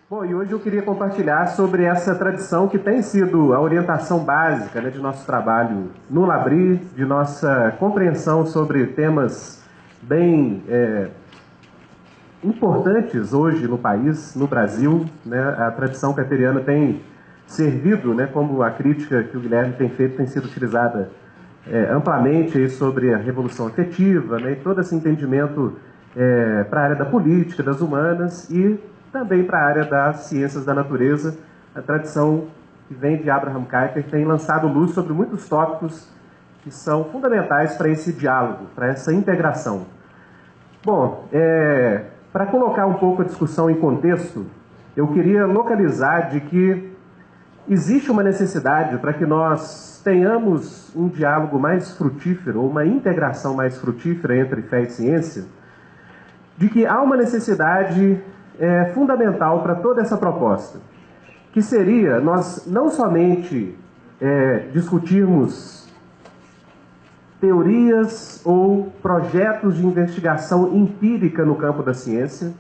Bom, e hoje eu queria compartilhar sobre essa tradição que tem sido a orientação básica, né, de nosso trabalho no Labri, de nossa compreensão sobre temas bem importantes hoje no país, no Brasil, né? A tradição kuyperiana tem servido, né, como a crítica que o Guilherme tem feito, tem sido utilizada amplamente aí sobre a revolução afetiva, né, e todo esse entendimento para a área da política, das humanas e também para a área das ciências da natureza. A tradição que vem de Abraham Kuyper tem lançado luz sobre muitos tópicos que são fundamentais para esse diálogo, para essa integração. Bom, para colocar um pouco a discussão em contexto, eu queria localizar de que existe uma necessidade para que nós tenhamos um diálogo mais frutífero, uma integração mais frutífera entre fé e ciência, de que há uma necessidade fundamental para toda essa proposta, que seria nós não somente discutirmos teorias ou projetos de investigação empírica no campo da ciência,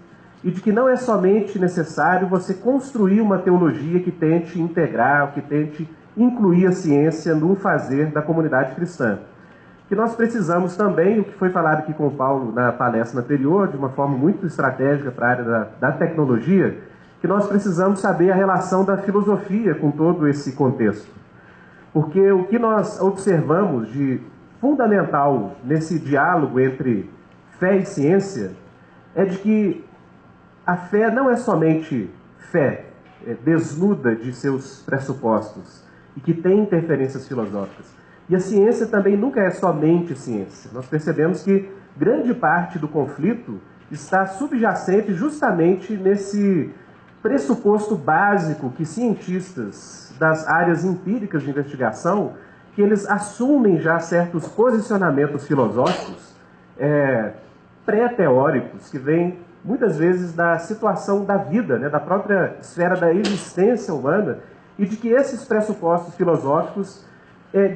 e de que não é somente necessário você construir uma teologia que tente integrar, que tente incluir a ciência no fazer da comunidade cristã. Que nós precisamos também, o que foi falado aqui com o Paulo na palestra anterior, de uma forma muito estratégica para a área da tecnologia, que nós precisamos saber a relação da filosofia com todo esse contexto. Porque o que nós observamos de fundamental nesse diálogo entre fé e ciência é de que a fé não é somente fé, desnuda de seus pressupostos e que tem interferências filosóficas. E a ciência também nunca é somente ciência. Nós percebemos que grande parte do conflito está subjacente justamente nesse pressuposto básico que cientistas das áreas empíricas de investigação, que eles assumem já certos posicionamentos filosóficos pré-teóricos, que vêm muitas vezes da situação da vida, né, da própria esfera da existência humana, e de que esses pressupostos filosóficos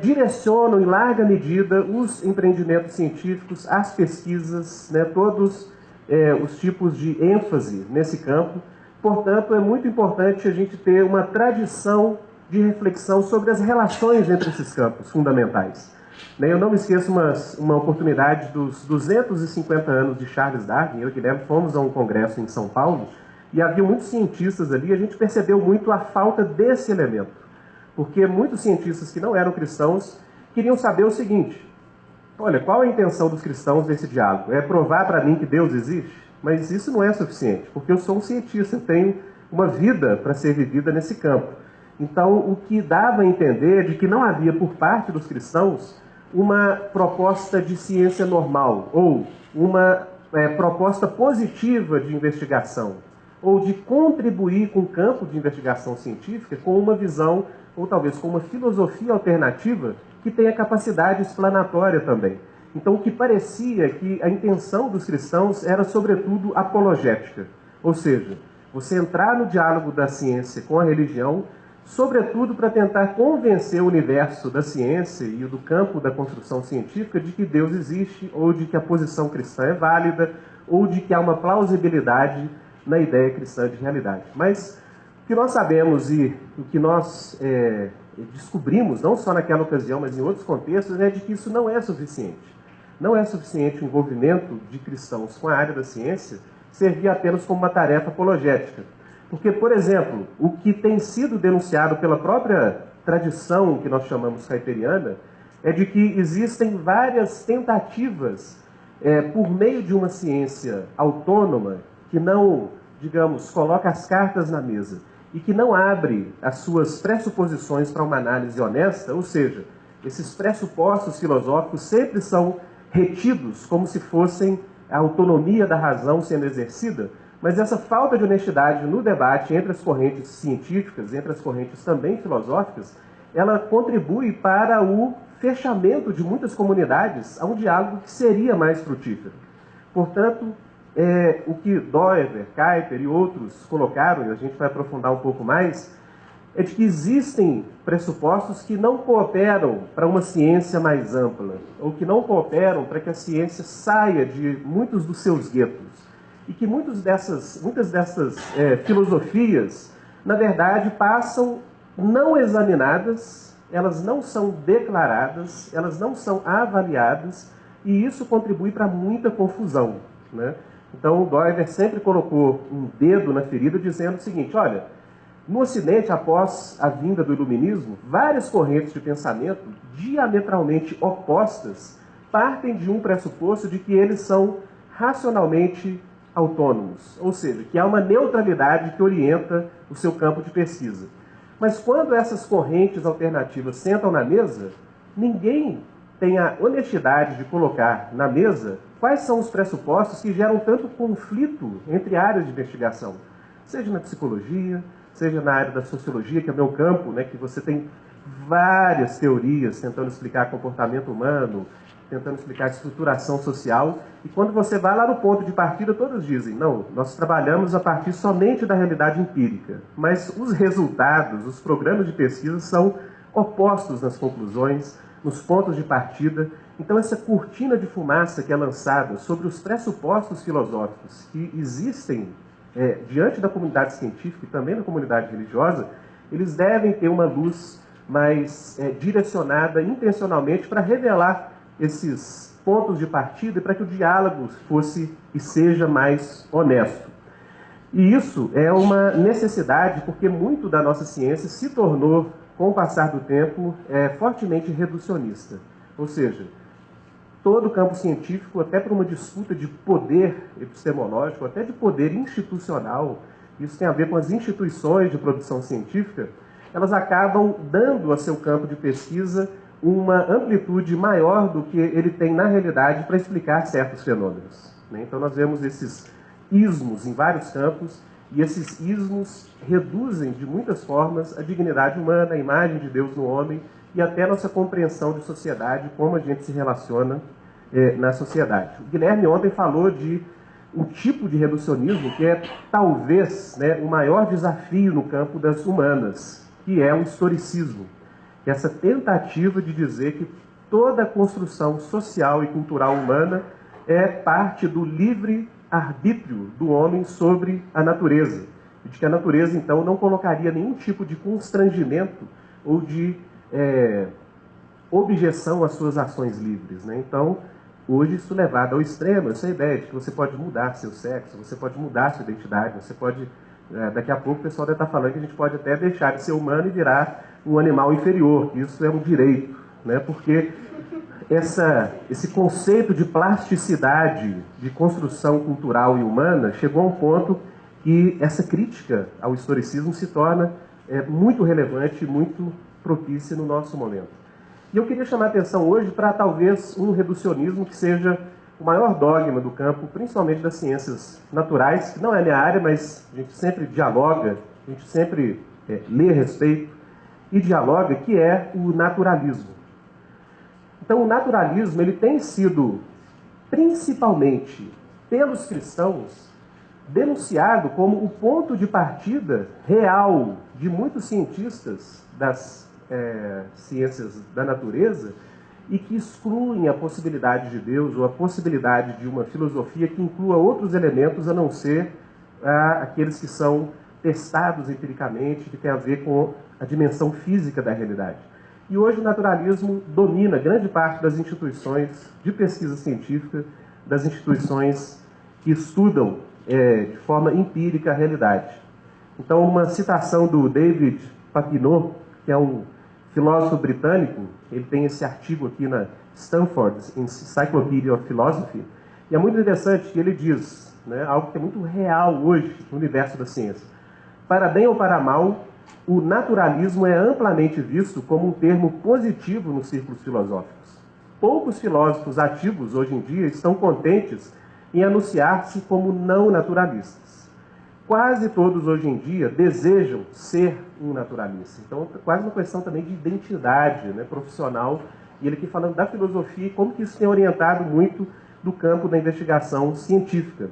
direcionam em larga medida os empreendimentos científicos, as pesquisas, né, todos os tipos de ênfase nesse campo. Portanto, é muito importante a gente ter uma tradição de reflexão sobre as relações entre esses campos fundamentais. Eu não me esqueço uma oportunidade dos 250 anos de Charles Darwin. Eu e Guilherme fomos a um congresso em São Paulo e havia muitos cientistas ali, e a gente percebeu muito a falta desse elemento. Porque muitos cientistas que não eram cristãos queriam saber o seguinte: olha, qual a intenção dos cristãos nesse diálogo? É provar para mim que Deus existe? Mas isso não é suficiente, porque eu sou um cientista, eu tenho uma vida para ser vivida nesse campo. Então, o que dava a entender é de que não havia por parte dos cristãos uma proposta de ciência normal, ou uma proposta positiva de investigação, ou de contribuir com o campo de investigação científica com uma visão, ou talvez com uma filosofia alternativa que tenha capacidade explanatória também. Então, o que parecia que a intenção dos cristãos era, sobretudo, apologética. Ou seja, você entrar no diálogo da ciência com a religião, sobretudo para tentar convencer o universo da ciência e do campo da construção científica de que Deus existe, ou de que a posição cristã é válida, ou de que há uma plausibilidade na ideia cristã de realidade. Mas o que nós sabemos e o que nós descobrimos, não só naquela ocasião, mas em outros contextos, é de que isso não é suficiente. Não é suficiente o envolvimento de cristãos com a área da ciência servir apenas como uma tarefa apologética. Porque, por exemplo, o que tem sido denunciado pela própria tradição que nós chamamos kuyperiana é de que existem várias tentativas por meio de uma ciência autônoma que não, digamos, coloca as cartas na mesa e que não abre as suas pressuposições para uma análise honesta, ou seja, esses pressupostos filosóficos sempre são retidos como se fossem a autonomia da razão sendo exercida, mas essa falta de honestidade no debate entre as correntes científicas, entre as correntes também filosóficas, ela contribui para o fechamento de muitas comunidades a um diálogo que seria mais frutífero. Portanto, o que Doerr, Kuyper e outros colocaram, e a gente vai aprofundar um pouco mais, é de que existem pressupostos que não cooperam para uma ciência mais ampla, ou que não cooperam para que a ciência saia de muitos dos seus guetos. e que muitas dessas filosofias, na verdade, passam não examinadas, elas não são declaradas, elas não são avaliadas, e isso contribui para muita confusão, né? Então, o Doiver sempre colocou um dedo na ferida, dizendo o seguinte: olha, no Ocidente, após a vinda do Iluminismo, várias correntes de pensamento diametralmente opostas partem de um pressuposto de que eles são racionalmente autônomos, ou seja, que há uma neutralidade que orienta o seu campo de pesquisa. Mas quando essas correntes alternativas sentam na mesa, ninguém tem a honestidade de colocar na mesa quais são os pressupostos que geram tanto conflito entre áreas de investigação, seja na psicologia, seja na área da sociologia, que é o meu campo, né, que você tem várias teorias tentando explicar comportamento humano, tentando explicar estruturação social, e quando você vai lá no ponto de partida, todos dizem: não, nós trabalhamos a partir somente da realidade empírica, mas os resultados, os programas de pesquisa são opostos nas conclusões, nos pontos de partida. Então essa cortina de fumaça que é lançada sobre os pressupostos filosóficos que existem diante da comunidade científica e também da comunidade religiosa, eles devem ter uma luz mais direcionada intencionalmente para revelar esses pontos de partida e para que o diálogo fosse e seja mais honesto. E isso é uma necessidade porque muito da nossa ciência se tornou, com o passar do tempo, fortemente reducionista. Ou seja, todo o campo científico, até por uma disputa de poder epistemológico, até de poder institucional, isso tem a ver com as instituições de produção científica, elas acabam dando a seu campo de pesquisa uma amplitude maior do que ele tem na realidade para explicar certos fenômenos, né? Então nós vemos esses ismos em vários campos, e esses ismos reduzem de muitas formas a dignidade humana, a imagem de Deus no homem, e até a nossa compreensão de sociedade, como a gente se relaciona na sociedade. O Guilherme ontem falou de um tipo de reducionismo que é talvez, né, o maior desafio no campo das humanas, que é o historicismo. Essa tentativa de dizer que toda a construção social e cultural humana é parte do livre arbítrio do homem sobre a natureza. E de que a natureza, então, não colocaria nenhum tipo de constrangimento ou de objeção às suas ações livres, né? Então, hoje isso levado ao extremo, essa ideia de que você pode mudar seu sexo, você pode mudar sua identidade, você pode... daqui a pouco o pessoal deve estar falando que a gente pode até deixar de ser humano e virar um animal inferior. Isso é um direito, né? Porque esse conceito de plasticidade, de construção cultural e humana, chegou a um ponto que essa crítica ao historicismo se torna muito relevante e muito propícia no nosso momento. E eu queria chamar a atenção hoje para talvez um reducionismo que seja o maior dogma do campo, principalmente das ciências naturais, que não é minha área, mas a gente sempre dialoga, a gente sempre lê a respeito e dialoga, que é o naturalismo. Então, o naturalismo ele tem sido, principalmente pelos cristãos, denunciado como o ponto de partida real de muitos cientistas das ciências da natureza e que excluem a possibilidade de Deus ou a possibilidade de uma filosofia que inclua outros elementos a não ser aqueles que são testados empiricamente, que tem a ver com a dimensão física da realidade. E hoje o naturalismo domina grande parte das instituições de pesquisa científica, das instituições que estudam de forma empírica a realidade. Então, uma citação do David Papineau, que é um filósofo britânico, ele tem esse artigo aqui na Stanford Encyclopedia of Philosophy, e é muito interessante que ele diz, né, algo que é muito real hoje no universo da ciência. Para bem ou para mal, o naturalismo é amplamente visto como um termo positivo nos círculos filosóficos. Poucos filósofos ativos hoje em dia estão contentes em anunciar-se como não naturalistas. Quase todos hoje em dia desejam ser um naturalista. Então, quase uma questão também de identidade, né, profissional. E ele aqui falando da filosofia e como que isso tem orientado muito do campo da investigação científica.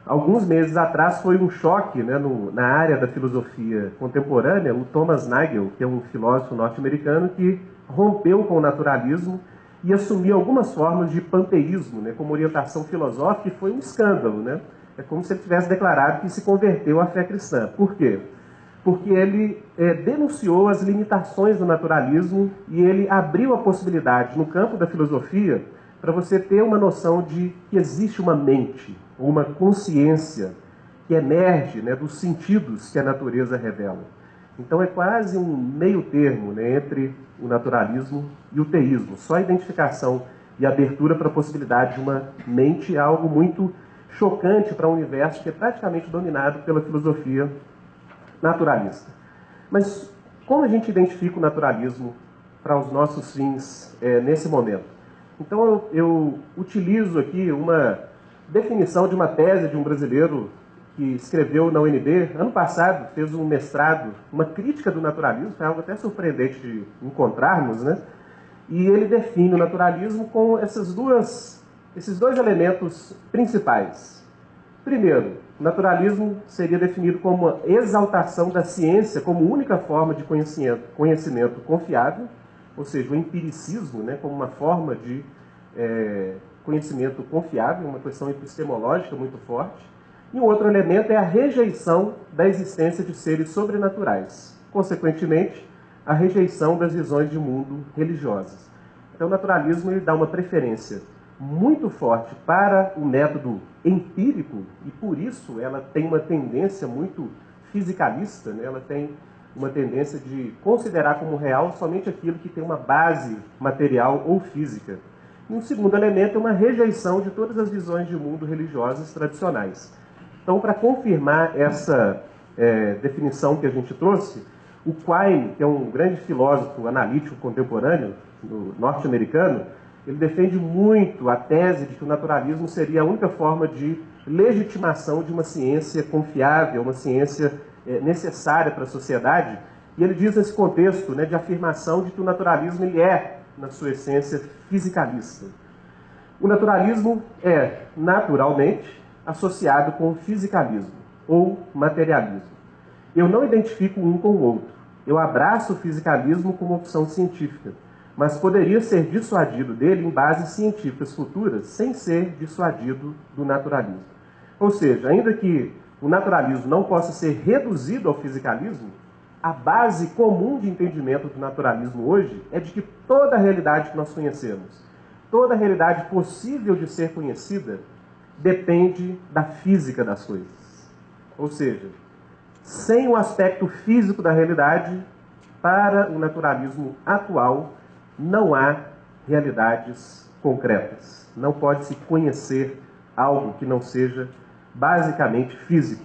Alguns meses atrás foi um choque, né, na área da filosofia contemporânea, o Thomas Nagel, que é um filósofo norte-americano que rompeu com o naturalismo e assumiu algumas formas de panteísmo, né, como orientação filosófica, e foi um escândalo, né? É como se ele tivesse declarado que se converteu à fé cristã. Por quê? Porque ele denunciou as limitações do naturalismo e ele abriu a possibilidade, no campo da filosofia, para você ter uma noção de que existe uma mente, uma consciência que emerge, né, dos sentidos que a natureza revela. Então é quase um meio termo, né, entre o naturalismo e o teísmo. Só a identificação e abertura para a possibilidade de uma mente é algo muito chocante para um universo que é praticamente dominado pela filosofia naturalista. Mas como a gente identifica o naturalismo para os nossos fins nesse momento? Então eu utilizo aqui uma definição de uma tese de um brasileiro que escreveu na UNB, ano passado, fez um mestrado, uma crítica do naturalismo, foi algo até surpreendente de encontrarmos, né? E ele define o naturalismo com esses dois elementos principais. Primeiro, o naturalismo seria definido como uma exaltação da ciência como única forma de conhecimento confiável, ou seja, o empiricismo, né, como uma forma de conhecimento confiável, uma questão epistemológica muito forte. E o outro elemento é a rejeição da existência de seres sobrenaturais. Consequentemente, a rejeição das visões de mundo religiosas. Então, o naturalismo ele dá uma preferência muito forte para o método empírico e, por isso, ela tem uma tendência muito fisicalista, né? Ela tem uma tendência de considerar como real somente aquilo que tem uma base material ou física. E um segundo elemento é uma rejeição de todas as visões de mundo religiosas tradicionais. Então, para confirmar essa definição que a gente trouxe, o Quine, que é um grande filósofo analítico contemporâneo norte-americano, ele defende muito a tese de que o naturalismo seria a única forma de legitimação de uma ciência confiável, uma ciência necessária para a sociedade. E ele diz nesse contexto, né, de afirmação de que o naturalismo ele é, na sua essência, fisicalista. O naturalismo é, naturalmente, associado com o fisicalismo, ou materialismo. Eu não identifico um com o outro. Eu abraço o fisicalismo como opção científica, mas poderia ser dissuadido dele em bases científicas futuras, sem ser dissuadido do naturalismo. Ou seja, ainda que o naturalismo não possa ser reduzido ao fisicalismo, a base comum de entendimento do naturalismo hoje é de que toda a realidade que nós conhecemos, toda a realidade possível de ser conhecida, depende da física das coisas. Ou seja, sem o aspecto físico da realidade, para o naturalismo atual, não há realidades concretas. Não pode se conhecer algo que não seja basicamente físico.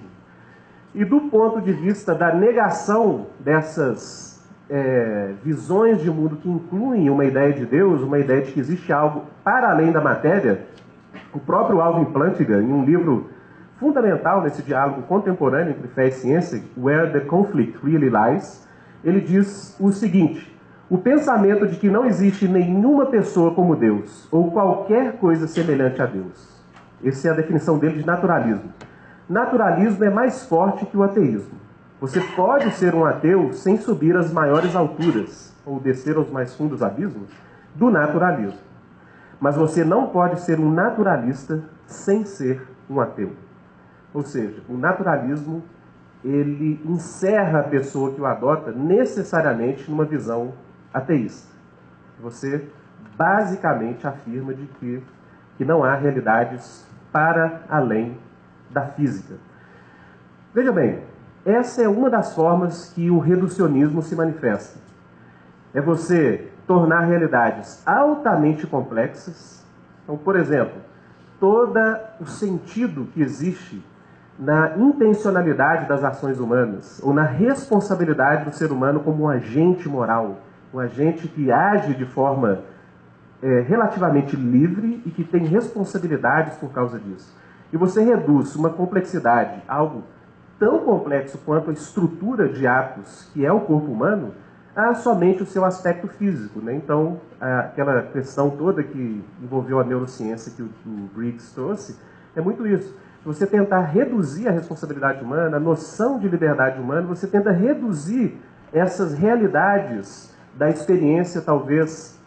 E do ponto de vista da negação dessas visões de mundo que incluem uma ideia de Deus, uma ideia de que existe algo para além da matéria, o próprio Alvin Plantinga, em um livro fundamental nesse diálogo contemporâneo entre fé e ciência, Where the Conflict Really Lies, ele diz o seguinte: o pensamento de que não existe nenhuma pessoa como Deus, ou qualquer coisa semelhante a Deus. Essa é a definição dele de naturalismo. Naturalismo é mais forte que o ateísmo. Você pode ser um ateu sem subir às maiores alturas, ou descer aos mais fundos abismos, do naturalismo. Mas você não pode ser um naturalista sem ser um ateu. Ou seja, o naturalismo, ele encerra a pessoa que o adota necessariamente numa visão ateísta. Você basicamente afirma de que não há realidades para além da física. Veja bem, essa é uma das formas que o reducionismo se manifesta. É você tornar realidades altamente complexas. Então, por exemplo, todo o sentido que existe na intencionalidade das ações humanas, ou na responsabilidade do ser humano como um agente moral, um agente que age de forma relativamente livre e que tem responsabilidades por causa disso. E você reduz uma complexidade, algo tão complexo quanto a estrutura de atos que é o corpo humano, a somente o seu aspecto físico, né? Então, aquela questão toda que envolveu a neurociência que o Briggs trouxe, é muito isso. Você tentar reduzir a responsabilidade humana, a noção de liberdade humana, você tenta reduzir essas realidades da experiência, talvez,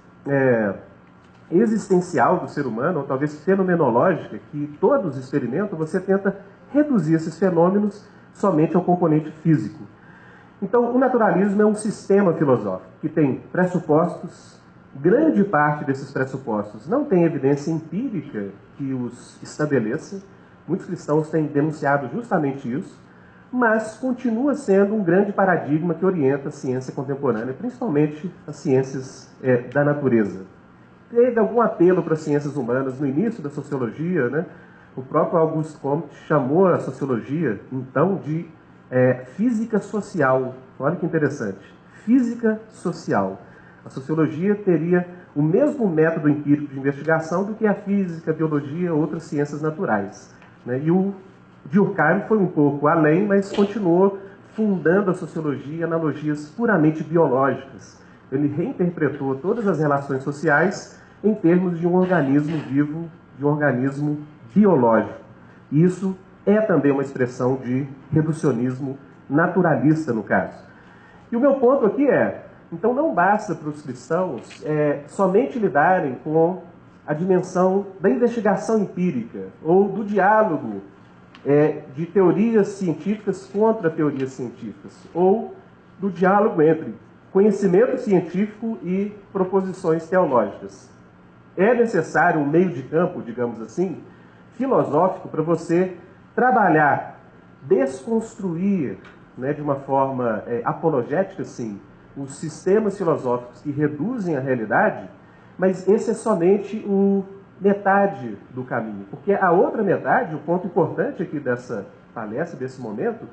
existencial do ser humano, ou talvez fenomenológica, que todos experimentam, você tenta reduzir esses fenômenos somente ao componente físico. Então, o naturalismo é um sistema filosófico que tem pressupostos. Grande parte desses pressupostos não tem evidência empírica que os estabeleça. Muitos cristãos têm denunciado justamente isso, mas continua sendo um grande paradigma que orienta a ciência contemporânea, principalmente as ciências da natureza. Teve algum apelo para as ciências humanas no início da sociologia, né? O próprio Auguste Comte chamou a sociologia, então, de física social. Olha que interessante. Física social. A sociologia teria o mesmo método empírico de investigação do que a física, a biologia, outras ciências naturais, né? E o Durkheim foi um pouco além, mas continuou fundando a sociologia em analogias puramente biológicas. Ele reinterpretou todas as relações sociais em termos de um organismo vivo, de um organismo biológico. Isso é também uma expressão de reducionismo naturalista, no caso. E o meu ponto aqui então não basta para os cristãos somente lidarem com a dimensão da investigação empírica ou do diálogo de teorias científicas contra teorias científicas, ou do diálogo entre conhecimento científico e proposições teológicas. É necessário um meio de campo, digamos assim, filosófico, para você trabalhar, desconstruir, né, de uma forma apologética, sim, os sistemas filosóficos que reduzem a realidade, mas esse é somente metade do caminho. Porque a outra metade, o ponto importante aqui dessa palestra, desse momento,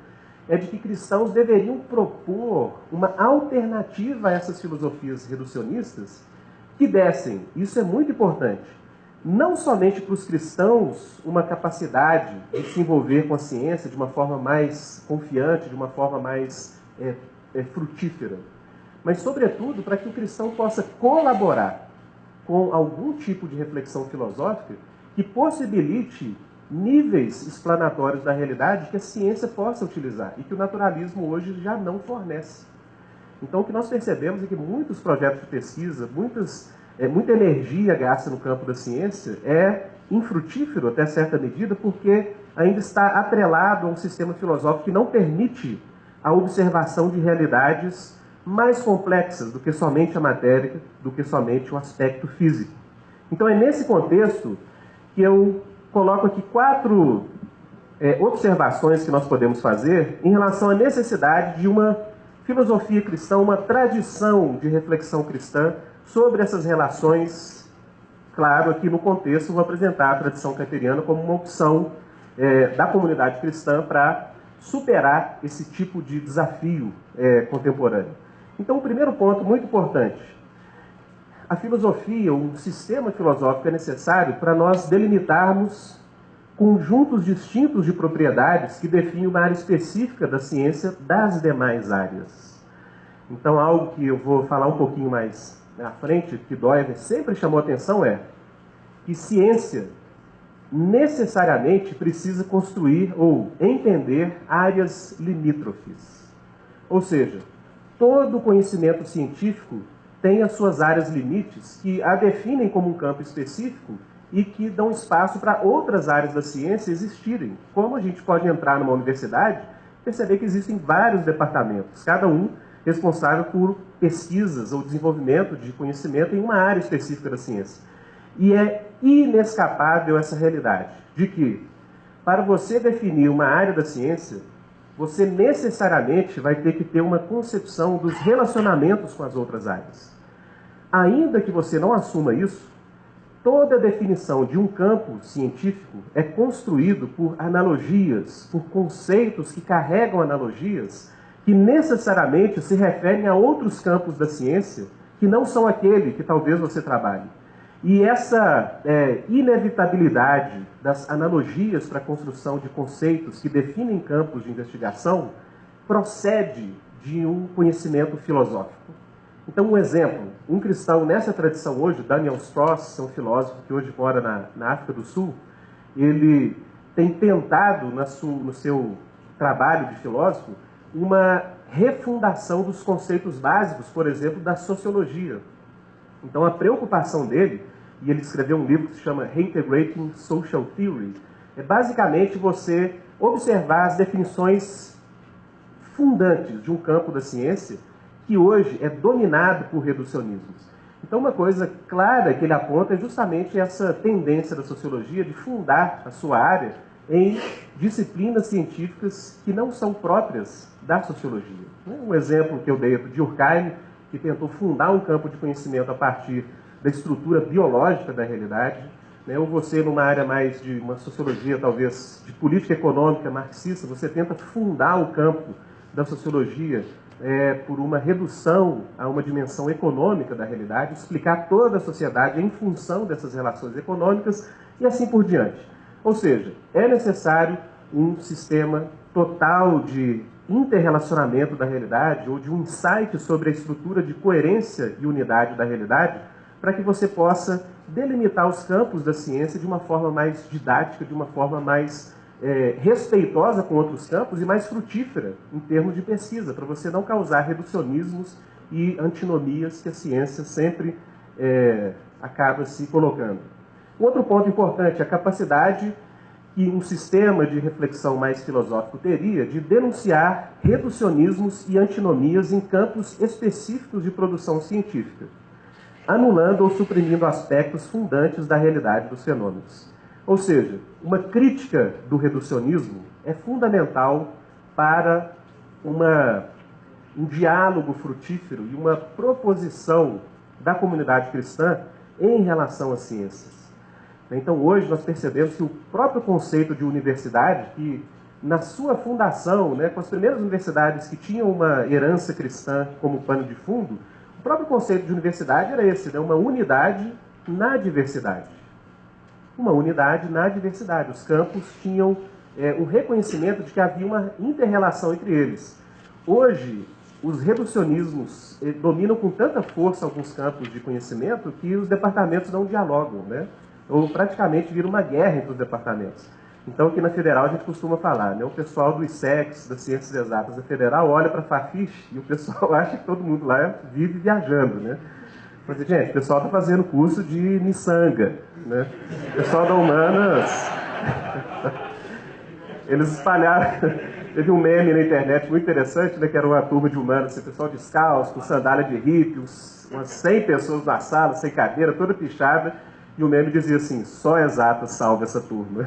é de que cristãos deveriam propor uma alternativa a essas filosofias reducionistas que dessem, isso é muito importante, não somente para os cristãos uma capacidade de se envolver com a ciência de uma forma mais confiante, de uma forma mais frutífera, mas, sobretudo, para que o cristão possa colaborar com algum tipo de reflexão filosófica que possibilite níveis explanatórios da realidade que a ciência possa utilizar e que o naturalismo hoje já não fornece. Então, o que nós percebemos é que muitos projetos de pesquisa, muita energia gasta no campo da ciência é infrutífero até certa medida, porque ainda está atrelado a um sistema filosófico que não permite a observação de realidades mais complexas do que somente a matéria, do que somente o aspecto físico. Então é nesse contexto que eu coloco aqui 4 observações que nós podemos fazer em relação à necessidade de uma filosofia cristã, uma tradição de reflexão cristã sobre essas relações. Claro, aqui no contexto vou apresentar a tradição cartesiana como uma opção da comunidade cristã para superar esse tipo de desafio contemporâneo. Então, o primeiro ponto muito importante: a filosofia, um sistema filosófico é necessário para nós delimitarmos conjuntos distintos de propriedades que definem uma área específica da ciência das demais áreas. Então, algo que eu vou falar um pouquinho mais na frente, que Doerner sempre chamou atenção, é que ciência necessariamente precisa construir ou entender áreas limítrofes. Ou seja, todo conhecimento científico tem as suas áreas limites que a definem como um campo específico e que dão espaço para outras áreas da ciência existirem. Como a gente pode entrar numa universidade e perceber que existem vários departamentos, cada um responsável por pesquisas ou desenvolvimento de conhecimento em uma área específica da ciência. E é inescapável essa realidade de que, para você definir uma área da ciência, você necessariamente vai ter que ter uma concepção dos relacionamentos com as outras áreas. Ainda que você não assuma isso, toda a definição de um campo científico é construído por analogias, por conceitos que carregam analogias, que necessariamente se referem a outros campos da ciência que não são aquele que talvez você trabalhe. E essa inevitabilidade das analogias para a construção de conceitos que definem campos de investigação procede de um conhecimento filosófico. Então, um exemplo, um cristão nessa tradição hoje, Daniel Stross, um filósofo que hoje mora na África do Sul, ele tem tentado no seu trabalho de filósofo uma refundação dos conceitos básicos, por exemplo, da sociologia. Então, a preocupação dele e ele escreveu um livro que se chama Reintegrating Social Theory. É basicamente você observar as definições fundantes de um campo da ciência que hoje é dominado por reducionismos. Então, uma coisa clara que ele aponta é justamente essa tendência da sociologia de fundar a sua área em disciplinas científicas que não são próprias da sociologia. Um exemplo que eu dei é do Durkheim, que tentou fundar um campo de conhecimento a partir da estrutura biológica da realidade. Ou você, numa área mais de uma sociologia, talvez, de política econômica marxista, você tenta fundar o campo da sociologia por uma redução a uma dimensão econômica da realidade, explicar toda a sociedade em função dessas relações econômicas e assim por diante. Ou seja, é necessário um sistema total de interrelacionamento da realidade ou de um insight sobre a estrutura de coerência e unidade da realidade para que você possa delimitar os campos da ciência de uma forma mais didática, de uma forma mais respeitosa com outros campos e mais frutífera em termos de pesquisa, para você não causar reducionismos e antinomias que a ciência sempre acaba se colocando. Outro ponto importante é a capacidade que um sistema de reflexão mais filosófico teria de denunciar reducionismos e antinomias em campos específicos de produção científica, anulando ou suprimindo aspectos fundantes da realidade dos fenômenos. Ou seja, uma crítica do reducionismo é fundamental para um diálogo frutífero e uma proposição da comunidade cristã em relação às ciências. Então, hoje, nós percebemos que o próprio conceito de universidade, que na sua fundação, com as primeiras universidades que tinham uma herança cristã como pano de fundo, o próprio conceito de universidade era esse, uma unidade na diversidade. Uma unidade na diversidade. Os campos tinham um reconhecimento de que havia uma inter-relação entre eles. Hoje, os reducionismos dominam com tanta força alguns campos de conhecimento que os departamentos não dialogam, ou praticamente vira uma guerra entre os departamentos. Então, aqui na Federal, a gente costuma falar, o pessoal dos SECs, das Ciências Exatas da Federal, olha para a Fafiche e o pessoal acha que todo mundo lá vive viajando, Mas, gente, o pessoal está fazendo curso de miçanga, O pessoal da Humanas, eles espalharam, teve um meme na internet muito interessante, que era uma turma de Humanas, o pessoal descalço, com sandália de hippie, umas 100 pessoas na sala, sem cadeira, toda pichada, e o meme dizia assim, só exatas salva essa turma.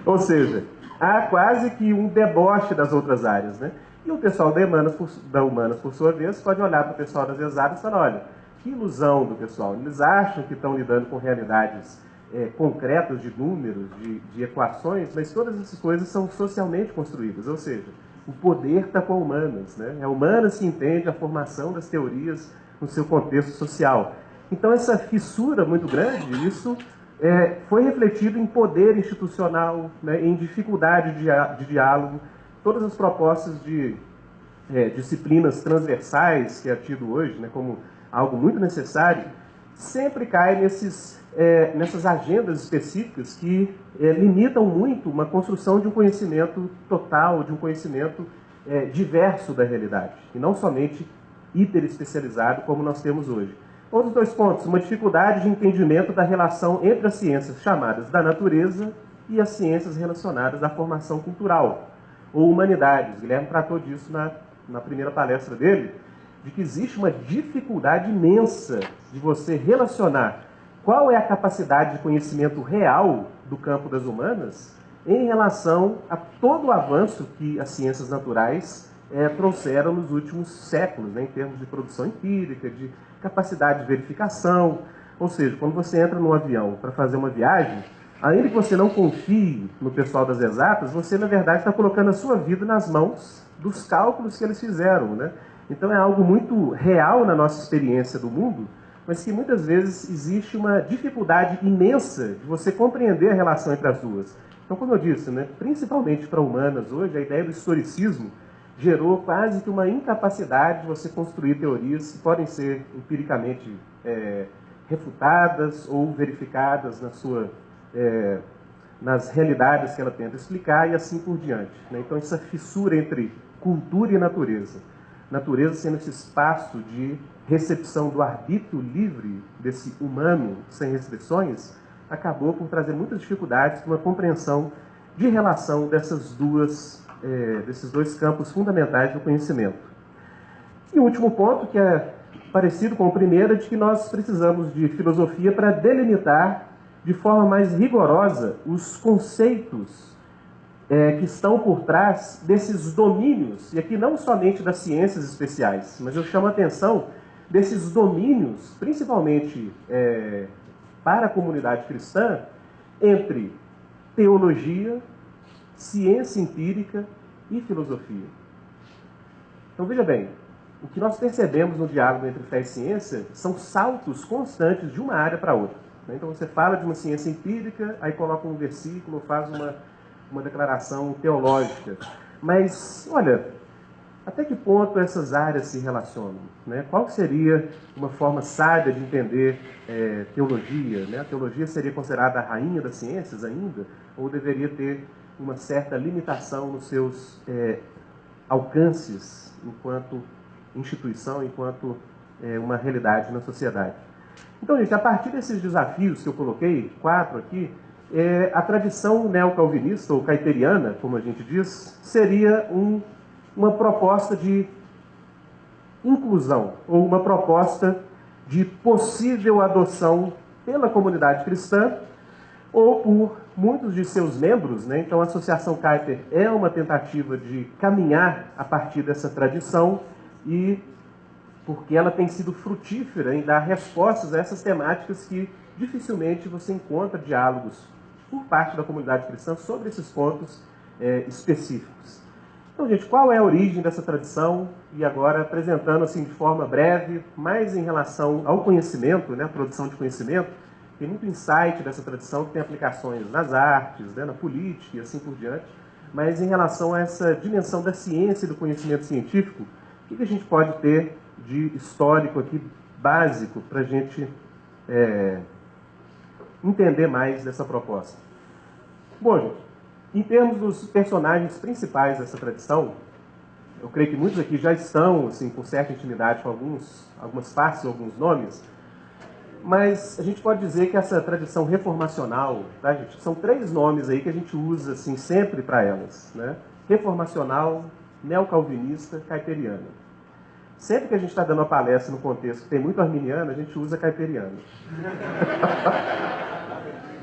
Ou seja, há quase que um deboche das outras áreas, E o pessoal da Humanas, por sua vez, pode olhar para o pessoal das exatas e falar, olha, que ilusão do pessoal. Eles acham que estão lidando com realidades concretas de números, de equações, mas todas essas coisas são socialmente construídas. Ou seja, o poder está com a Humanas. É a Humanas que entende a formação das teorias no seu contexto social. Então, essa fissura muito grande, isso foi refletido em poder institucional, em dificuldade de diálogo. Todas as propostas de disciplinas transversais que é tido hoje, como algo muito necessário, sempre caem nessas agendas específicas que limitam muito uma construção de um conhecimento total, de um conhecimento diverso da realidade, e não somente hiperespecializado como nós temos hoje. Outros dois pontos, uma dificuldade de entendimento da relação entre as ciências chamadas da natureza e as ciências relacionadas à formação cultural, ou humanidades. Guilherme tratou disso na primeira palestra dele, de que existe uma dificuldade imensa de você relacionar qual é a capacidade de conhecimento real do campo das humanas em relação a todo o avanço que as ciências naturais trouxeram nos últimos séculos, em termos de produção empírica, de capacidade de verificação. Ou seja, quando você entra num avião para fazer uma viagem, ainda que você não confie no pessoal das exatas, você, na verdade, está colocando a sua vida nas mãos dos cálculos que eles fizeram, Então, é algo muito real na nossa experiência do mundo, mas que muitas vezes existe uma dificuldade imensa de você compreender a relação entre as duas. Então, como eu disse, principalmente para humanas hoje, a ideia do historicismo gerou quase que uma incapacidade de você construir teorias que podem ser empiricamente refutadas ou verificadas nas realidades que ela tenta explicar e assim por diante. Então, essa fissura entre cultura e natureza. natureza sendo esse espaço de recepção do arbítrio livre desse humano sem restrições, acabou por trazer muitas dificuldades para uma compreensão de relação desses dois campos fundamentais do conhecimento. E o último ponto, que é parecido com o primeiro, é de que nós precisamos de filosofia para delimitar de forma mais rigorosa os conceitos que estão por trás desses domínios, e aqui não somente das ciências especiais, mas eu chamo a atenção desses domínios, principalmente para a comunidade cristã, entre teologia, ciência empírica e filosofia. Então veja bem, o que nós percebemos no diálogo entre fé e ciência são saltos constantes de uma área para outra. Então você fala de uma ciência empírica, aí coloca um versículo, faz uma declaração teológica. Mas, olha, até que ponto essas áreas se relacionam? Né? Qual seria uma forma sábia de entender teologia? Né? A teologia seria considerada a rainha das ciências ainda? Ou deveria ter uma certa limitação nos seus alcances enquanto instituição, enquanto uma realidade na sociedade? Então, gente, a partir desses desafios que eu coloquei, 4 aqui, a tradição neocalvinista, ou kuyperiana, como a gente diz, seria uma proposta de inclusão, ou uma proposta de possível adoção pela comunidade cristã, ou por muitos de seus membros, né? Então a Associação Kuyper é uma tentativa de caminhar a partir dessa tradição, e porque ela tem sido frutífera em dar respostas a essas temáticas que dificilmente você encontra diálogos por parte da comunidade cristã sobre esses pontos específicos. Então, gente, qual é a origem dessa tradição? E agora apresentando assim de forma breve, mais em relação ao conhecimento, né, a produção de conhecimento, tem muito insight dessa tradição que tem aplicações nas artes, né, na política e assim por diante, mas em relação a essa dimensão da ciência e do conhecimento científico, o que a gente pode ter de histórico aqui, básico, para a gente entender mais dessa proposta? Bom, gente, em termos dos personagens principais dessa tradição, eu creio que muitos aqui já estão assim, com certa intimidade com algumas partes, alguns nomes, mas a gente pode dizer que essa tradição reformacional, tá, gente? São 3 nomes aí que a gente usa assim, sempre para elas, né? Reformacional, neocalvinista, kuyperiana. Sempre que a gente está dando uma palestra no contexto que tem muito arminiano, a gente usa kuyperiano.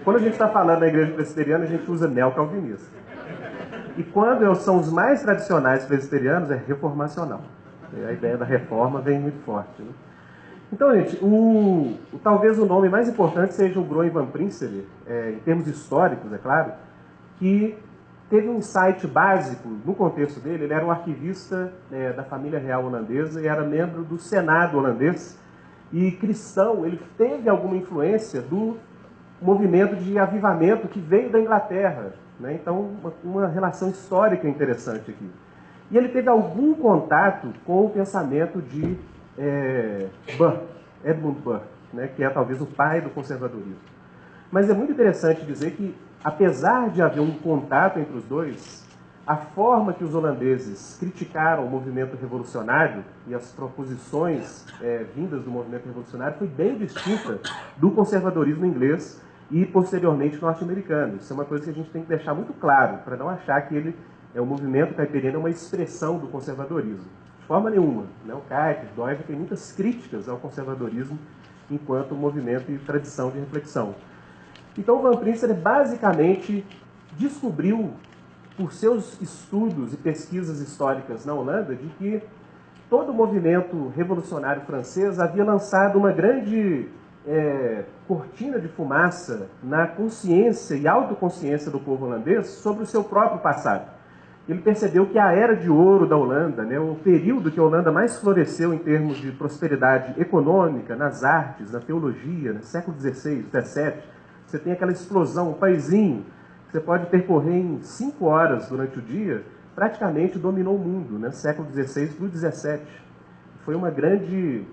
Quando a gente está falando da igreja presbiteriana, a gente usa neocalvinista. E quando são os mais tradicionais presbiterianos, é reformacional. A ideia da reforma vem muito forte. Né? Então, gente, talvez o nome mais importante seja o Groen van Prinsterer, em termos históricos, é claro, que teve um insight básico no contexto dele. Ele era um arquivista da família real holandesa e era membro do Senado holandês. E cristão, ele teve alguma influência do movimento de avivamento que veio da Inglaterra. Né? Então, uma relação histórica interessante aqui. E ele teve algum contato com o pensamento de Burke, Edmund Burke, né? Que é talvez o pai do conservadorismo. Mas é muito interessante dizer que, apesar de haver um contato entre os dois, a forma que os holandeses criticaram o movimento revolucionário e as proposições vindas do movimento revolucionário foi bem distinta do conservadorismo inglês e, posteriormente, norte-americano. Isso é uma coisa que a gente tem que deixar muito claro, para não achar que o movimento kuyperiano é uma expressão do conservadorismo. De forma nenhuma. Né? O Kuyper, Doivre, tem muitas críticas ao conservadorismo enquanto movimento e tradição de reflexão. Então, o Van Prinsterer basicamente descobriu, por seus estudos e pesquisas históricas na Holanda, de que todo o movimento revolucionário francês havia lançado uma grande cortina de fumaça na consciência e autoconsciência do povo holandês sobre o seu próprio passado. Ele percebeu que a era de ouro da Holanda, né, o período que a Holanda mais floresceu em termos de prosperidade econômica, nas artes, na teologia, no século XVI, XVII, você tem aquela explosão, um paizinho, que você pode percorrer em 5 horas durante o dia, praticamente dominou o mundo, né, século XVI para o XVII. Foi uma grande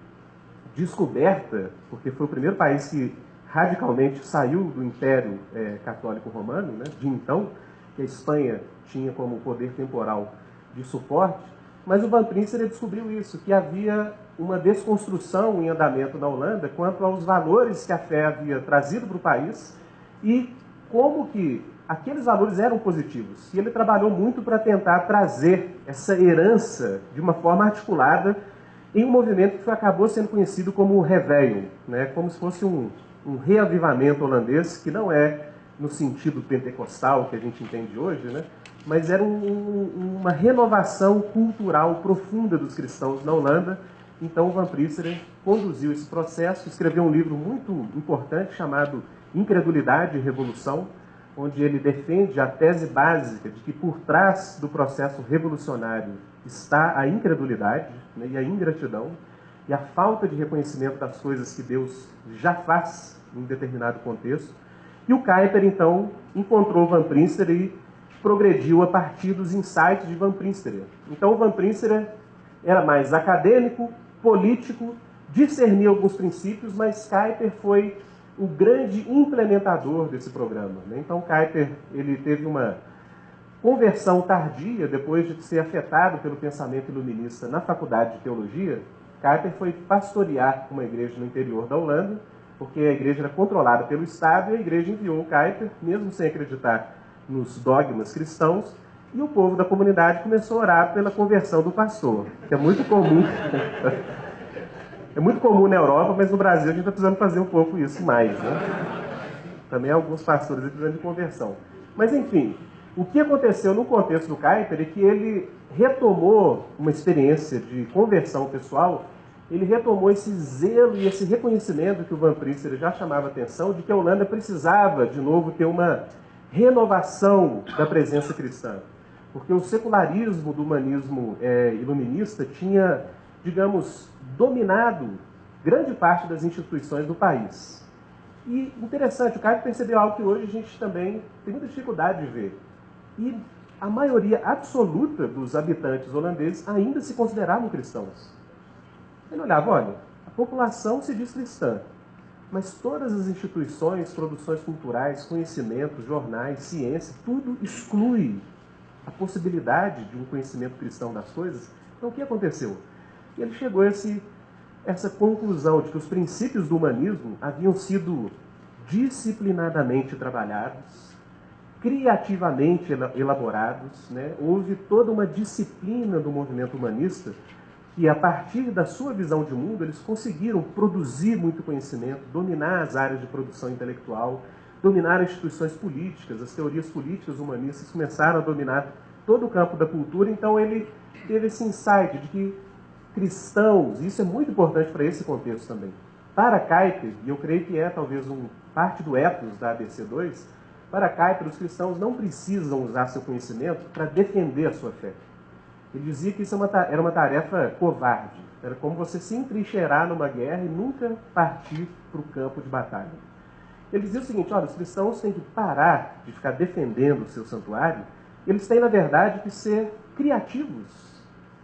descoberta, porque foi o primeiro país que radicalmente saiu do Império Católico Romano, né, de então, que a Espanha tinha como poder temporal de suporte, Mas o Van Prinsterer descobriu isso, que havia uma desconstrução em andamento na Holanda quanto aos valores que a fé havia trazido para o país e como que aqueles valores eram positivos. E ele trabalhou muito para tentar trazer essa herança de uma forma articulada em um movimento que acabou sendo conhecido como o Reveillon, né? Como se fosse um reavivamento holandês, que não é no sentido pentecostal que a gente entende hoje, né? Mas era uma renovação cultural profunda dos cristãos na Holanda. Então o Van Prinsterer conduziu esse processo, escreveu um livro muito importante chamado Incredulidade e Revolução, onde ele defende a tese básica de que por trás do processo revolucionário está a incredulidade, né, e a ingratidão e a falta de reconhecimento das coisas que Deus já faz em determinado contexto. E o Kuyper, então, encontrou Van Prinsterer e progrediu a partir dos insights de Van Prinsterer. Então, o Van Prinsterer era mais acadêmico, político, discernia alguns princípios, mas Kuyper foi o grande implementador desse programa, né? Então, Kuyper, ele teve uma conversão tardia, depois de ser afetado pelo pensamento iluminista na faculdade de teologia. Kuyper foi pastorear uma igreja no interior da Holanda, porque a igreja era controlada pelo Estado, e a igreja enviou o Kuyper, mesmo sem acreditar nos dogmas cristãos, e o povo da comunidade começou a orar pela conversão do pastor, que é muito comum. É muito comum na Europa, mas no Brasil a gente está precisando fazer um pouco isso mais, né? Também alguns pastores precisando de conversão. Mas, enfim, o que aconteceu no contexto do Kuyper é que ele retomou uma experiência de conversão pessoal, ele retomou esse zelo e esse reconhecimento que o Van Prinsterer já chamava a atenção, de que a Holanda precisava, de novo, ter uma renovação da presença cristã. Porque o secularismo do humanismo iluminista tinha, digamos, dominado grande parte das instituições do país. E interessante, o Kuyper percebeu algo que hoje a gente também tem muita dificuldade de ver. E a maioria absoluta dos habitantes holandeses ainda se consideravam cristãos. Ele olhava, olha, a população se diz cristã, mas todas as instituições, produções culturais, conhecimento, jornais, ciência, tudo exclui a possibilidade de um conhecimento cristão das coisas. Então o que aconteceu? E ele chegou a essa conclusão de que os princípios do humanismo haviam sido disciplinadamente trabalhados, criativamente elaborados, né? Houve toda uma disciplina do movimento humanista que, a partir da sua visão de mundo, eles conseguiram produzir muito conhecimento, dominar as áreas de produção intelectual, dominar as instituições políticas, as teorias políticas humanistas começaram a dominar todo o campo da cultura. Então ele teve esse insight de que cristãos, e isso é muito importante para esse contexto também, para Kuyper, e eu creio que é talvez parte do ethos da ABC2, para Kuyper, os cristãos não precisam usar seu conhecimento para defender a sua fé. Ele dizia que isso era uma tarefa covarde. Era como você se entrincheirar numa guerra e nunca partir para o campo de batalha. Ele dizia o seguinte, olha, os cristãos têm que parar de ficar defendendo o seu santuário, eles têm, na verdade, que ser criativos.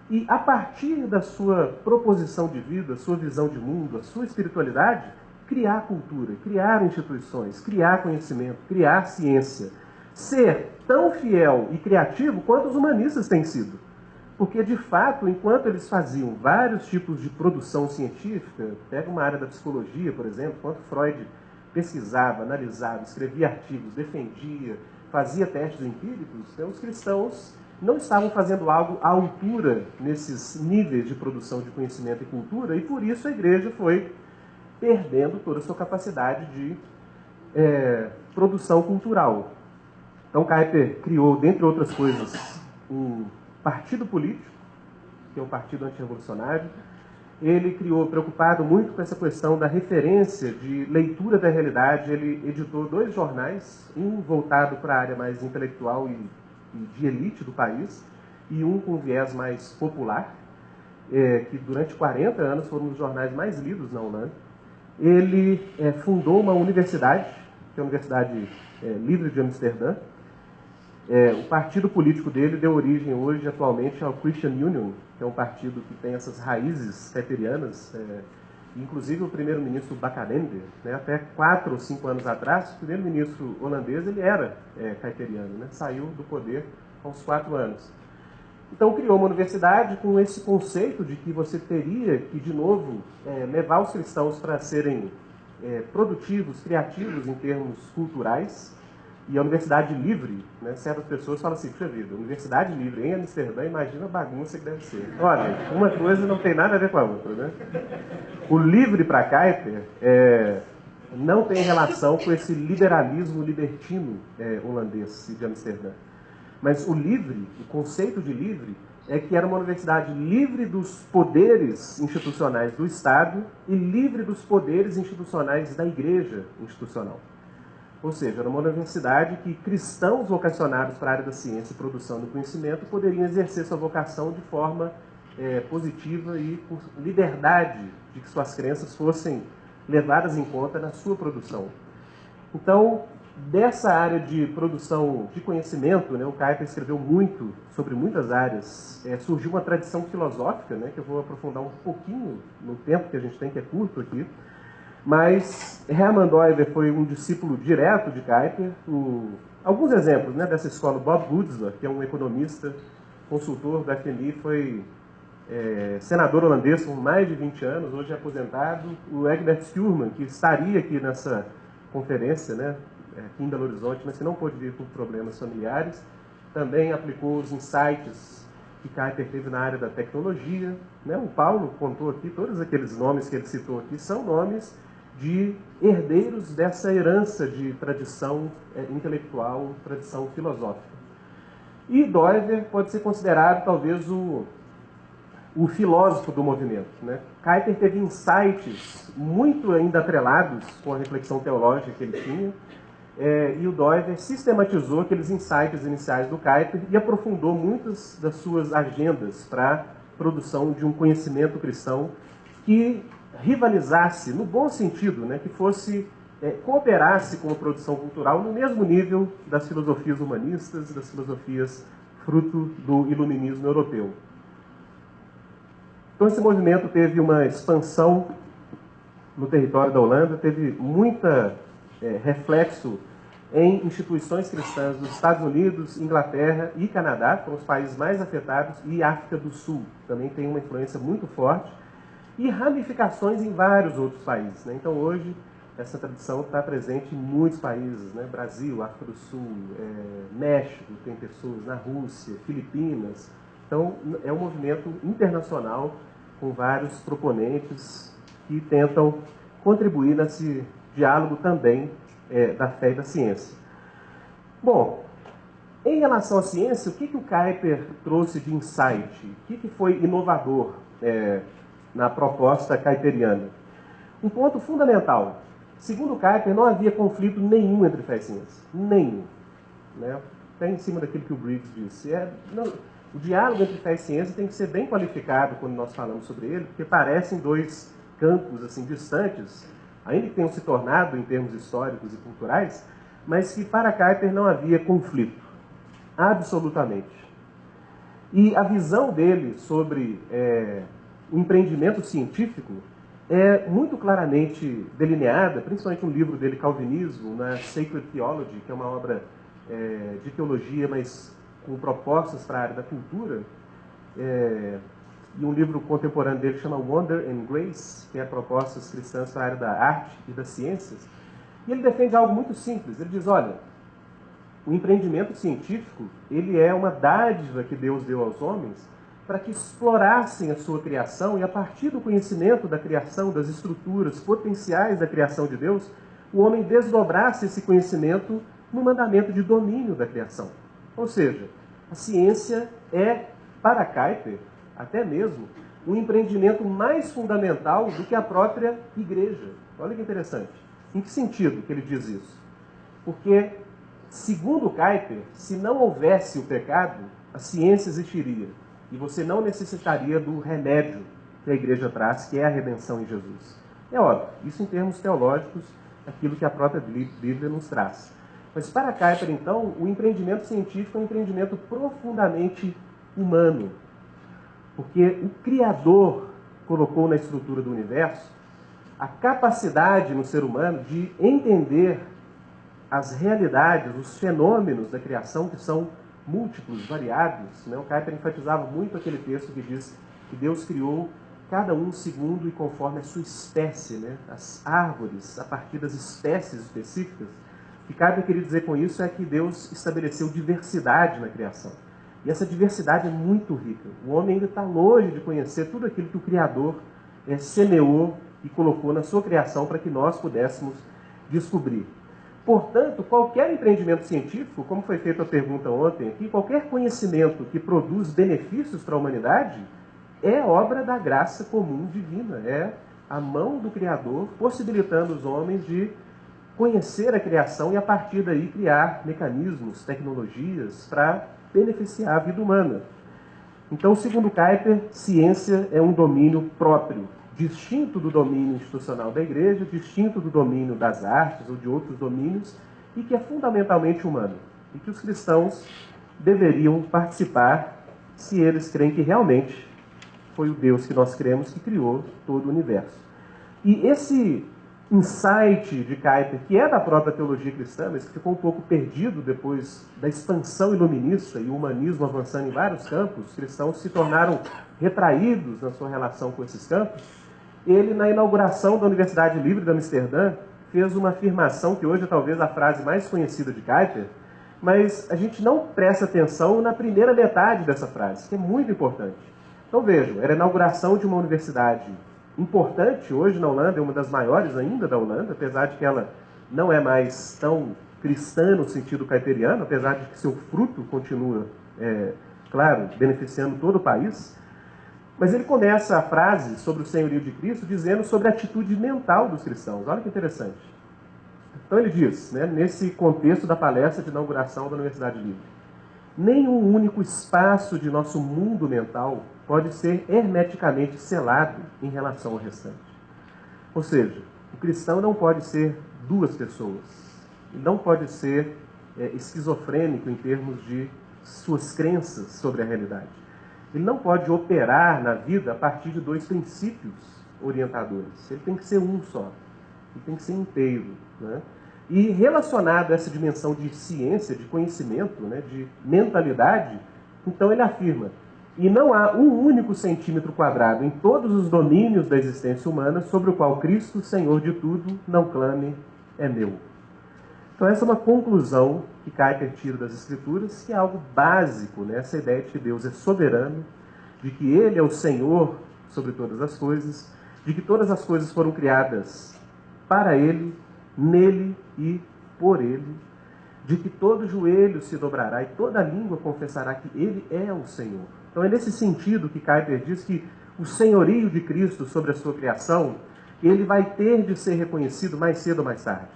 E, a partir da sua proposição de vida, sua visão de mundo, a sua espiritualidade, criar cultura, criar instituições, criar conhecimento, criar ciência. Ser tão fiel e criativo quanto os humanistas têm sido. Porque, de fato, enquanto eles faziam vários tipos de produção científica, pega uma área da psicologia, por exemplo, enquanto Freud pesquisava, analisava, escrevia artigos, defendia, fazia testes empíricos, então os cristãos não estavam fazendo algo à altura nesses níveis de produção de conhecimento e cultura, e por isso a igreja foi perdendo toda a sua capacidade de produção cultural. Então Kuyper criou, dentre outras coisas, um partido político, que é o Partido Antirrevolucionário. Ele criou, preocupado muito com essa questão da referência de leitura da realidade, ele editou 2 jornais, um voltado para a área mais intelectual e de elite do país, e um com viés mais popular, que durante 40 anos foram os jornais mais lidos na Holanda. Ele fundou uma universidade, que é a Universidade Livre de Amsterdã. O partido político dele deu origem hoje, atualmente, ao Christian Union, que é um partido que tem essas raízes kuyperianas. Inclusive o primeiro-ministro Balkenende, né, até 4 ou 5 anos atrás, o primeiro-ministro holandês ele era kuyperiano, né, saiu do poder aos 4 anos. Então criou uma universidade com esse conceito de que você teria que, de novo, levar os cristãos para serem produtivos, criativos em termos culturais. E a universidade livre, né, certas pessoas falam assim, puxa vida, universidade livre em Amsterdã, imagina a bagunça que deve ser. Olha, uma coisa não tem nada a ver com a outra, né? O livre para Kuyper não tem relação com esse liberalismo libertino holandês de Amsterdã. Mas o livre, o conceito de livre, é que era uma universidade livre dos poderes institucionais do Estado e livre dos poderes institucionais da igreja institucional. Ou seja, era uma universidade que cristãos vocacionados para a área da ciência e produção do conhecimento poderiam exercer sua vocação de forma positiva e com liberdade de que suas crenças fossem levadas em conta na sua produção. Então, dessa área de produção de conhecimento, né, o Kuyper escreveu muito sobre muitas áreas, surgiu uma tradição filosófica, né, que eu vou aprofundar um pouquinho no tempo que a gente tem, que é curto aqui, mas Hermann Doiver foi um discípulo direto de Kuyper. Alguns exemplos, né, dessa escola: Bob Gutzler, que é um economista, consultor da FMI, foi senador holandês por mais de 20 anos, hoje é aposentado. O Egbert Stuurman, que estaria aqui nessa conferência, né, aqui em Belo Horizonte, mas que não pôde vir por problemas familiares, também aplicou os insights que Kuyper teve na área da tecnologia, né? O Paulo contou aqui, todos aqueles nomes que ele citou aqui são nomes de herdeiros dessa herança de tradição intelectual, tradição filosófica. E Doiver pode ser considerado talvez o filósofo do movimento, né? Kuyper teve insights muito ainda atrelados com a reflexão teológica que ele tinha, e o Doiver sistematizou aqueles insights iniciais do Kuyper e aprofundou muitas das suas agendas para a produção de um conhecimento cristão que rivalizasse, no bom sentido, né, que fosse, cooperasse com a produção cultural no mesmo nível das filosofias humanistas e das filosofias fruto do iluminismo europeu. Então esse movimento teve uma expansão no território da Holanda, teve muita reflexo em instituições cristãs dos Estados Unidos, Inglaterra e Canadá, que são os países mais afetados, e África do Sul também tem uma influência muito forte, e ramificações em vários outros países, né? Então hoje essa tradição está presente em muitos países, né? Brasil, África do Sul, México, tem pessoas na Rússia, Filipinas. Então é um movimento internacional com vários proponentes que tentam contribuir nesse diálogo também da fé e da ciência. Bom, em relação à ciência, o que o Kuyper trouxe de insight? O que foi inovador na proposta kuyperiana? Um ponto fundamental. Segundo Kuyper, não havia conflito nenhum entre fé e ciência. Nenhum. Né? Até em cima daquilo que o Briggs disse. O diálogo entre fé e ciência tem que ser bem qualificado quando nós falamos sobre ele, porque parecem dois campos assim, distantes, ainda que tenham se tornado em termos históricos e culturais, mas que para Kuyper não havia conflito, absolutamente. E a visão dele sobre o empreendimento científico é muito claramente delineada, principalmente no livro dele, Calvinismo, na Sacred Theology, que é uma obra de teologia, mas com propostas para a área da cultura, e um livro contemporâneo dele chama Wonder and Grace, que é propostas cristãs para a área da arte e das ciências. E ele defende algo muito simples. Ele diz, olha, o empreendimento científico, ele é uma dádiva que Deus deu aos homens para que explorassem a sua criação e a partir do conhecimento da criação, das estruturas potenciais da criação de Deus, o homem desdobrasse esse conhecimento no mandamento de domínio da criação. Ou seja, a ciência é, para Kuyper, até mesmo, um empreendimento mais fundamental do que a própria igreja. Olha que interessante. Em que sentido que ele diz isso? Porque, segundo Kuyper, se não houvesse o pecado, a ciência existiria. E você não necessitaria do remédio que a igreja traz, que é a redenção em Jesus. É óbvio, isso em termos teológicos, aquilo que a própria Bíblia nos traz. Mas para Kuyper, então, o empreendimento científico é um empreendimento profundamente humano. Porque o Criador colocou na estrutura do universo a capacidade no ser humano de entender as realidades, os fenômenos da criação que são múltiplos, variados, né? O Kuyper enfatizava muito aquele texto que diz que Deus criou cada um segundo e conforme a sua espécie, né? As árvores, a partir das espécies específicas. O que Kuyper queria dizer com isso é que Deus estabeleceu diversidade na criação. E essa diversidade é muito rica. O homem ainda está longe de conhecer tudo aquilo que o Criador semeou e colocou na sua criação para que nós pudéssemos descobrir. Portanto, qualquer empreendimento científico, como foi feita a pergunta ontem aqui, qualquer conhecimento que produz benefícios para a humanidade é obra da graça comum divina, é a mão do Criador possibilitando os homens de conhecer a criação e a partir daí criar mecanismos, tecnologias para beneficiar a vida humana. Então, segundo Kuyper, ciência é um domínio próprio, distinto do domínio institucional da igreja, distinto do domínio das artes ou de outros domínios, e que é fundamentalmente humano. E que os cristãos deveriam participar se eles creem que realmente foi o Deus que nós cremos que criou todo o universo. E esse insight de Kuyper, que é da própria teologia cristã, mas que ficou um pouco perdido depois da expansão iluminista e o humanismo avançando em vários campos, os cristãos se tornaram retraídos na sua relação com esses campos. Ele, na inauguração da Universidade Livre de Amsterdã, fez uma afirmação que hoje é talvez a frase mais conhecida de Kuyper, mas a gente não presta atenção na primeira metade dessa frase, que é muito importante. Então vejam, era a inauguração de uma universidade importante hoje na Holanda, é uma das maiores ainda da Holanda, apesar de que ela não é mais tão cristã no sentido kuyperiano, apesar de que seu fruto continua, claro, beneficiando todo o país. Mas ele começa a frase sobre o senhorio de Cristo dizendo sobre a atitude mental dos cristãos. Olha que interessante. Então ele diz, né, nesse contexto da palestra de inauguração da Universidade Livre: nenhum único espaço de nosso mundo mental pode ser hermeticamente selado em relação ao restante. Ou seja, o cristão não pode ser duas pessoas. Ele não pode ser esquizofrênico em termos de suas crenças sobre a realidade. Ele não pode operar na vida a partir de dois princípios orientadores. Ele tem que ser um só. Ele tem que ser inteiro, né? E relacionado a essa dimensão de ciência, de conhecimento, né, de mentalidade, então ele afirma: e não há um único centímetro quadrado em todos os domínios da existência humana sobre o qual Cristo, Senhor de tudo, não clame, é meu. Então essa é uma conclusão que Kuyper tira das Escrituras, que é algo básico, né? Essa ideia de que Deus é soberano, de que Ele é o Senhor sobre todas as coisas, de que todas as coisas foram criadas para Ele, nele e por Ele, de que todo joelho se dobrará e toda língua confessará que Ele é o Senhor. Então é nesse sentido que Kuyper diz que o senhorio de Cristo sobre a sua criação, ele vai ter de ser reconhecido mais cedo ou mais tarde.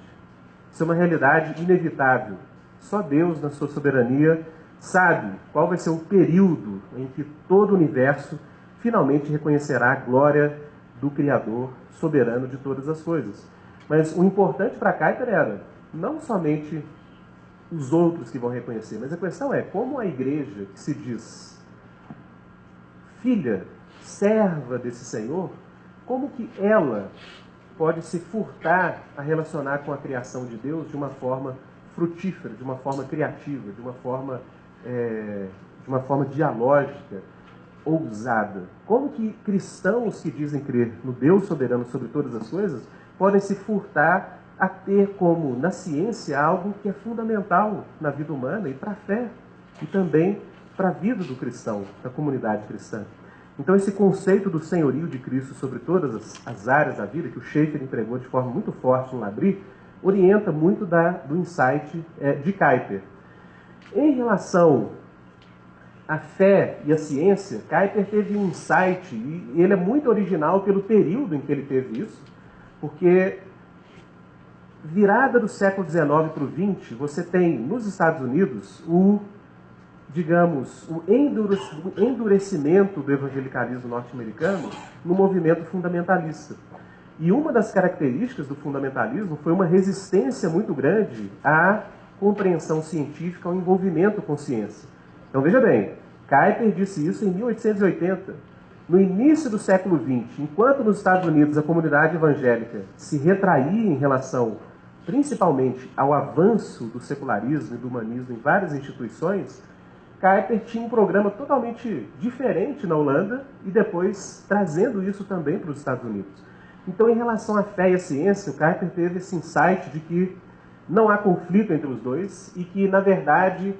Isso é uma realidade inevitável. Só Deus, na sua soberania, sabe qual vai ser o período em que todo o universo finalmente reconhecerá a glória do Criador soberano de todas as coisas. Mas o importante para Kuyper era não somente os outros que vão reconhecer, mas a questão é como a igreja que se diz filha, serva desse Senhor, como que ela pode se furtar a relacionar com a criação de Deus de uma forma frutífera, de uma forma criativa, de uma forma dialógica, ousada. Como que cristãos que dizem crer no Deus soberano sobre todas as coisas podem se furtar a ter como, na ciência, algo que é fundamental na vida humana e para a fé, e também para a vida do cristão, da comunidade cristã. Então esse conceito do senhorio de Cristo sobre todas as áreas da vida, que o Schaeffer empregou de forma muito forte no Labri, orienta muito do insight de Kuyper. Em relação à fé e à ciência, Kuyper teve um insight, e ele é muito original pelo período em que ele teve isso, porque virada do século XIX para o XX, você tem nos Estados Unidos o endurecimento do evangelicalismo norte-americano no movimento fundamentalista. E uma das características do fundamentalismo foi uma resistência muito grande à compreensão científica, ao envolvimento com ciência. Então veja bem, Kuyper disse isso em 1880. No início do século XX, enquanto nos Estados Unidos a comunidade evangélica se retraía em relação principalmente ao avanço do secularismo e do humanismo em várias instituições, Kuyper tinha um programa totalmente diferente na Holanda e depois trazendo isso também para os Estados Unidos. Então, em relação à fé e à ciência, o Kuyper teve esse insight de que não há conflito entre os dois e que, na verdade,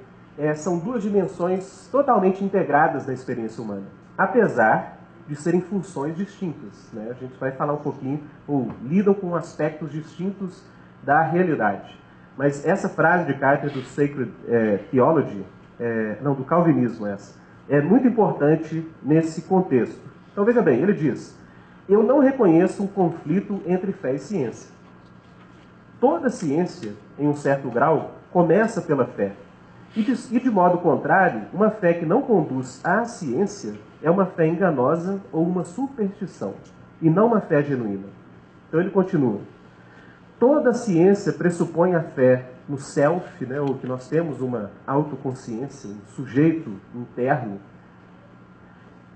são duas dimensões totalmente integradas na experiência humana, apesar de serem funções distintas, né? A gente vai falar um pouquinho, ou lidam com aspectos distintos da realidade. Mas essa frase de Kuyper do Sacred Theology, do calvinismo é muito importante nesse contexto. Então veja bem, ele diz: eu não reconheço um conflito entre fé e ciência. Toda ciência, em um certo grau, começa pela fé. E de modo contrário, uma fé que não conduz à ciência é uma fé enganosa ou uma superstição, e não uma fé genuína. Então ele continua: toda ciência pressupõe a fé no self, né, ou que nós temos uma autoconsciência, um sujeito interno,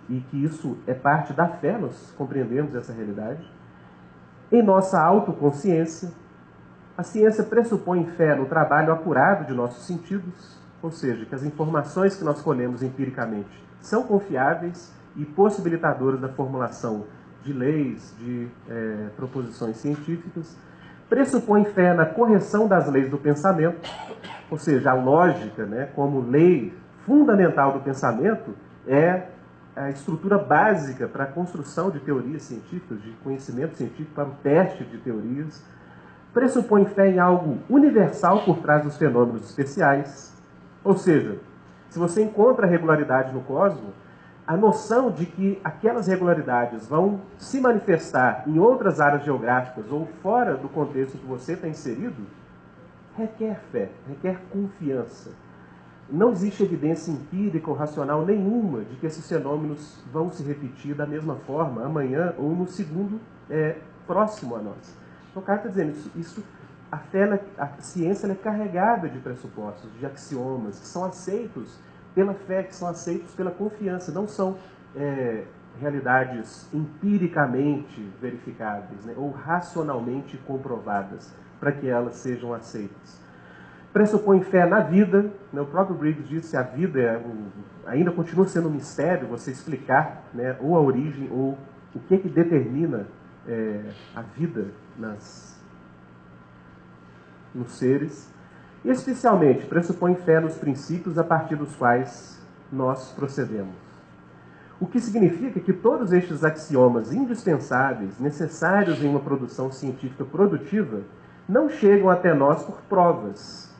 e que isso é parte da fé, nós compreendemos essa realidade. Em nossa autoconsciência, a ciência pressupõe fé no trabalho apurado de nossos sentidos, ou seja, que as informações que nós colhemos empiricamente são confiáveis e possibilitadoras da formulação de leis, de proposições científicas. Pressupõe fé na correção das leis do pensamento, ou seja, a lógica, né, como lei fundamental do pensamento, é a estrutura básica para a construção de teorias científicas, de conhecimento científico, para o teste de teorias. Pressupõe fé em algo universal por trás dos fenômenos especiais, ou seja, se você encontra regularidade no cosmos, a noção de que aquelas regularidades vão se manifestar em outras áreas geográficas ou fora do contexto que você está inserido, requer fé, requer confiança. Não existe evidência empírica ou racional nenhuma de que esses fenômenos vão se repetir da mesma forma amanhã ou no segundo próximo a nós. Então o cara está dizendo isso, a fé, a ciência é carregada de pressupostos, de axiomas, que são aceitos pela fé, que são aceitos pela confiança, não são realidades empiricamente verificáveis, né, ou racionalmente comprovadas para que elas sejam aceitas. Pressupõe fé na vida, né, o próprio Briggs disse que a vida ainda continua sendo um mistério, você explicar, né, ou a origem, ou o que determina a vida nos seres. E, especialmente, pressupõe fé nos princípios a partir dos quais nós procedemos. O que significa que todos estes axiomas indispensáveis, necessários em uma produção científica produtiva, não chegam até nós por provas,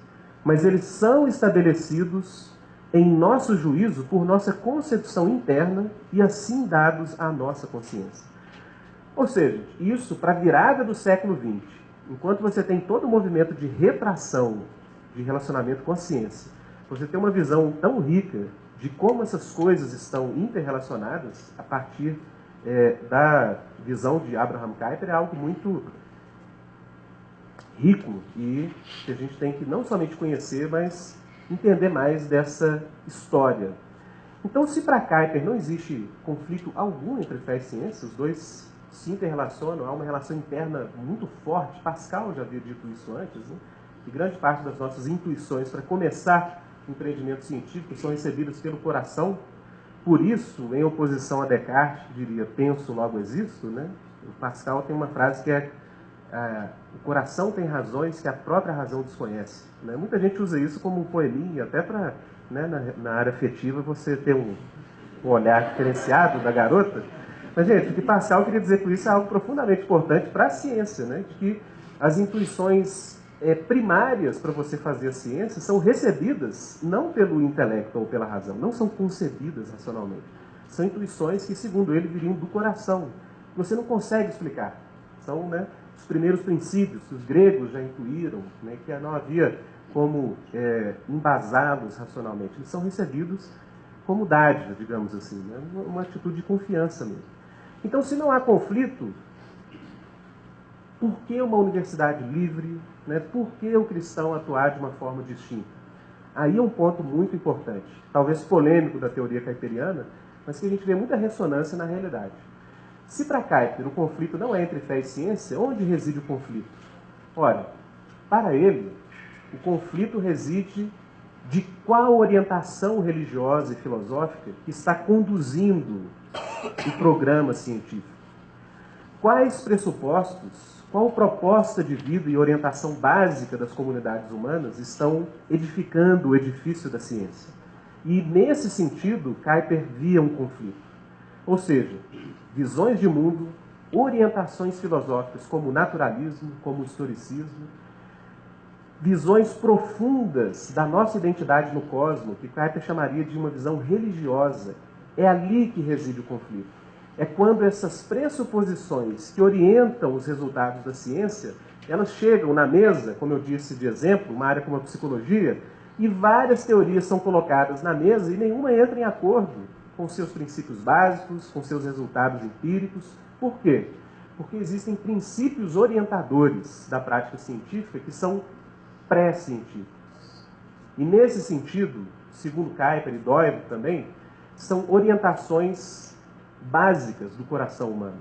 mas eles são estabelecidos em nosso juízo por nossa concepção interna e assim dados à nossa consciência. Ou seja, isso para a virada do século XX, enquanto você tem todo o movimento de retração de relacionamento com a ciência, você tem uma visão tão rica de como essas coisas estão interrelacionadas a partir da visão de Abraham Kuyper, é algo muito rico e que a gente tem que não somente conhecer, mas entender mais dessa história. Então, se para Kuyper não existe conflito algum entre fé e ciência, os dois se interrelacionam, há uma relação interna muito forte. Pascal já havia dito isso antes, né? Que grande parte das nossas intuições para começar o empreendimento científico são recebidas pelo coração. Por isso, em oposição a Descartes, que diria penso, logo existo, né? O Pascal tem uma frase que o coração tem razões que a própria razão desconhece. Né? Muita gente usa isso como um poeminha, até para, né, na área afetiva, você ter um olhar diferenciado da garota. Mas, gente, o que Pascal queria dizer com isso é algo profundamente importante para a ciência, né? De que as intuições primárias para você fazer a ciência são recebidas não pelo intelecto ou pela razão, não são concebidas racionalmente. São intuições que, segundo ele, viriam do coração. Você não consegue explicar. São, né, os primeiros princípios que os gregos já intuíram, né, que não havia como embasá-los racionalmente. Eles são recebidos como dádiva, digamos assim, né? Uma atitude de confiança mesmo. Então, se não há conflito, por que uma universidade livre? Né? Por que o cristão atuar de uma forma distinta? Aí é um ponto muito importante, talvez polêmico da teoria kuiperiana, mas que a gente vê muita ressonância na realidade. Se para Kuyper o conflito não é entre fé e ciência, onde reside o conflito? Ora, para ele, o conflito reside de qual orientação religiosa e filosófica que está conduzindo o programa científico. Quais pressupostos, qual proposta de vida e orientação básica das comunidades humanas estão edificando o edifício da ciência? E, nesse sentido, Kuyper via um conflito. Ou seja, visões de mundo, orientações filosóficas como o naturalismo, como o historicismo, visões profundas da nossa identidade no cosmos, que Kuyper chamaria de uma visão religiosa. É ali que reside o conflito. É quando essas pressuposições que orientam os resultados da ciência, elas chegam na mesa, como eu disse de exemplo, uma área como a psicologia, e várias teorias são colocadas na mesa e nenhuma entra em acordo com seus princípios básicos, com seus resultados empíricos. Por quê? Porque existem princípios orientadores da prática científica que são pré-científicos. E nesse sentido, segundo Kuyper e Doyle também, são orientações básicas do coração humano,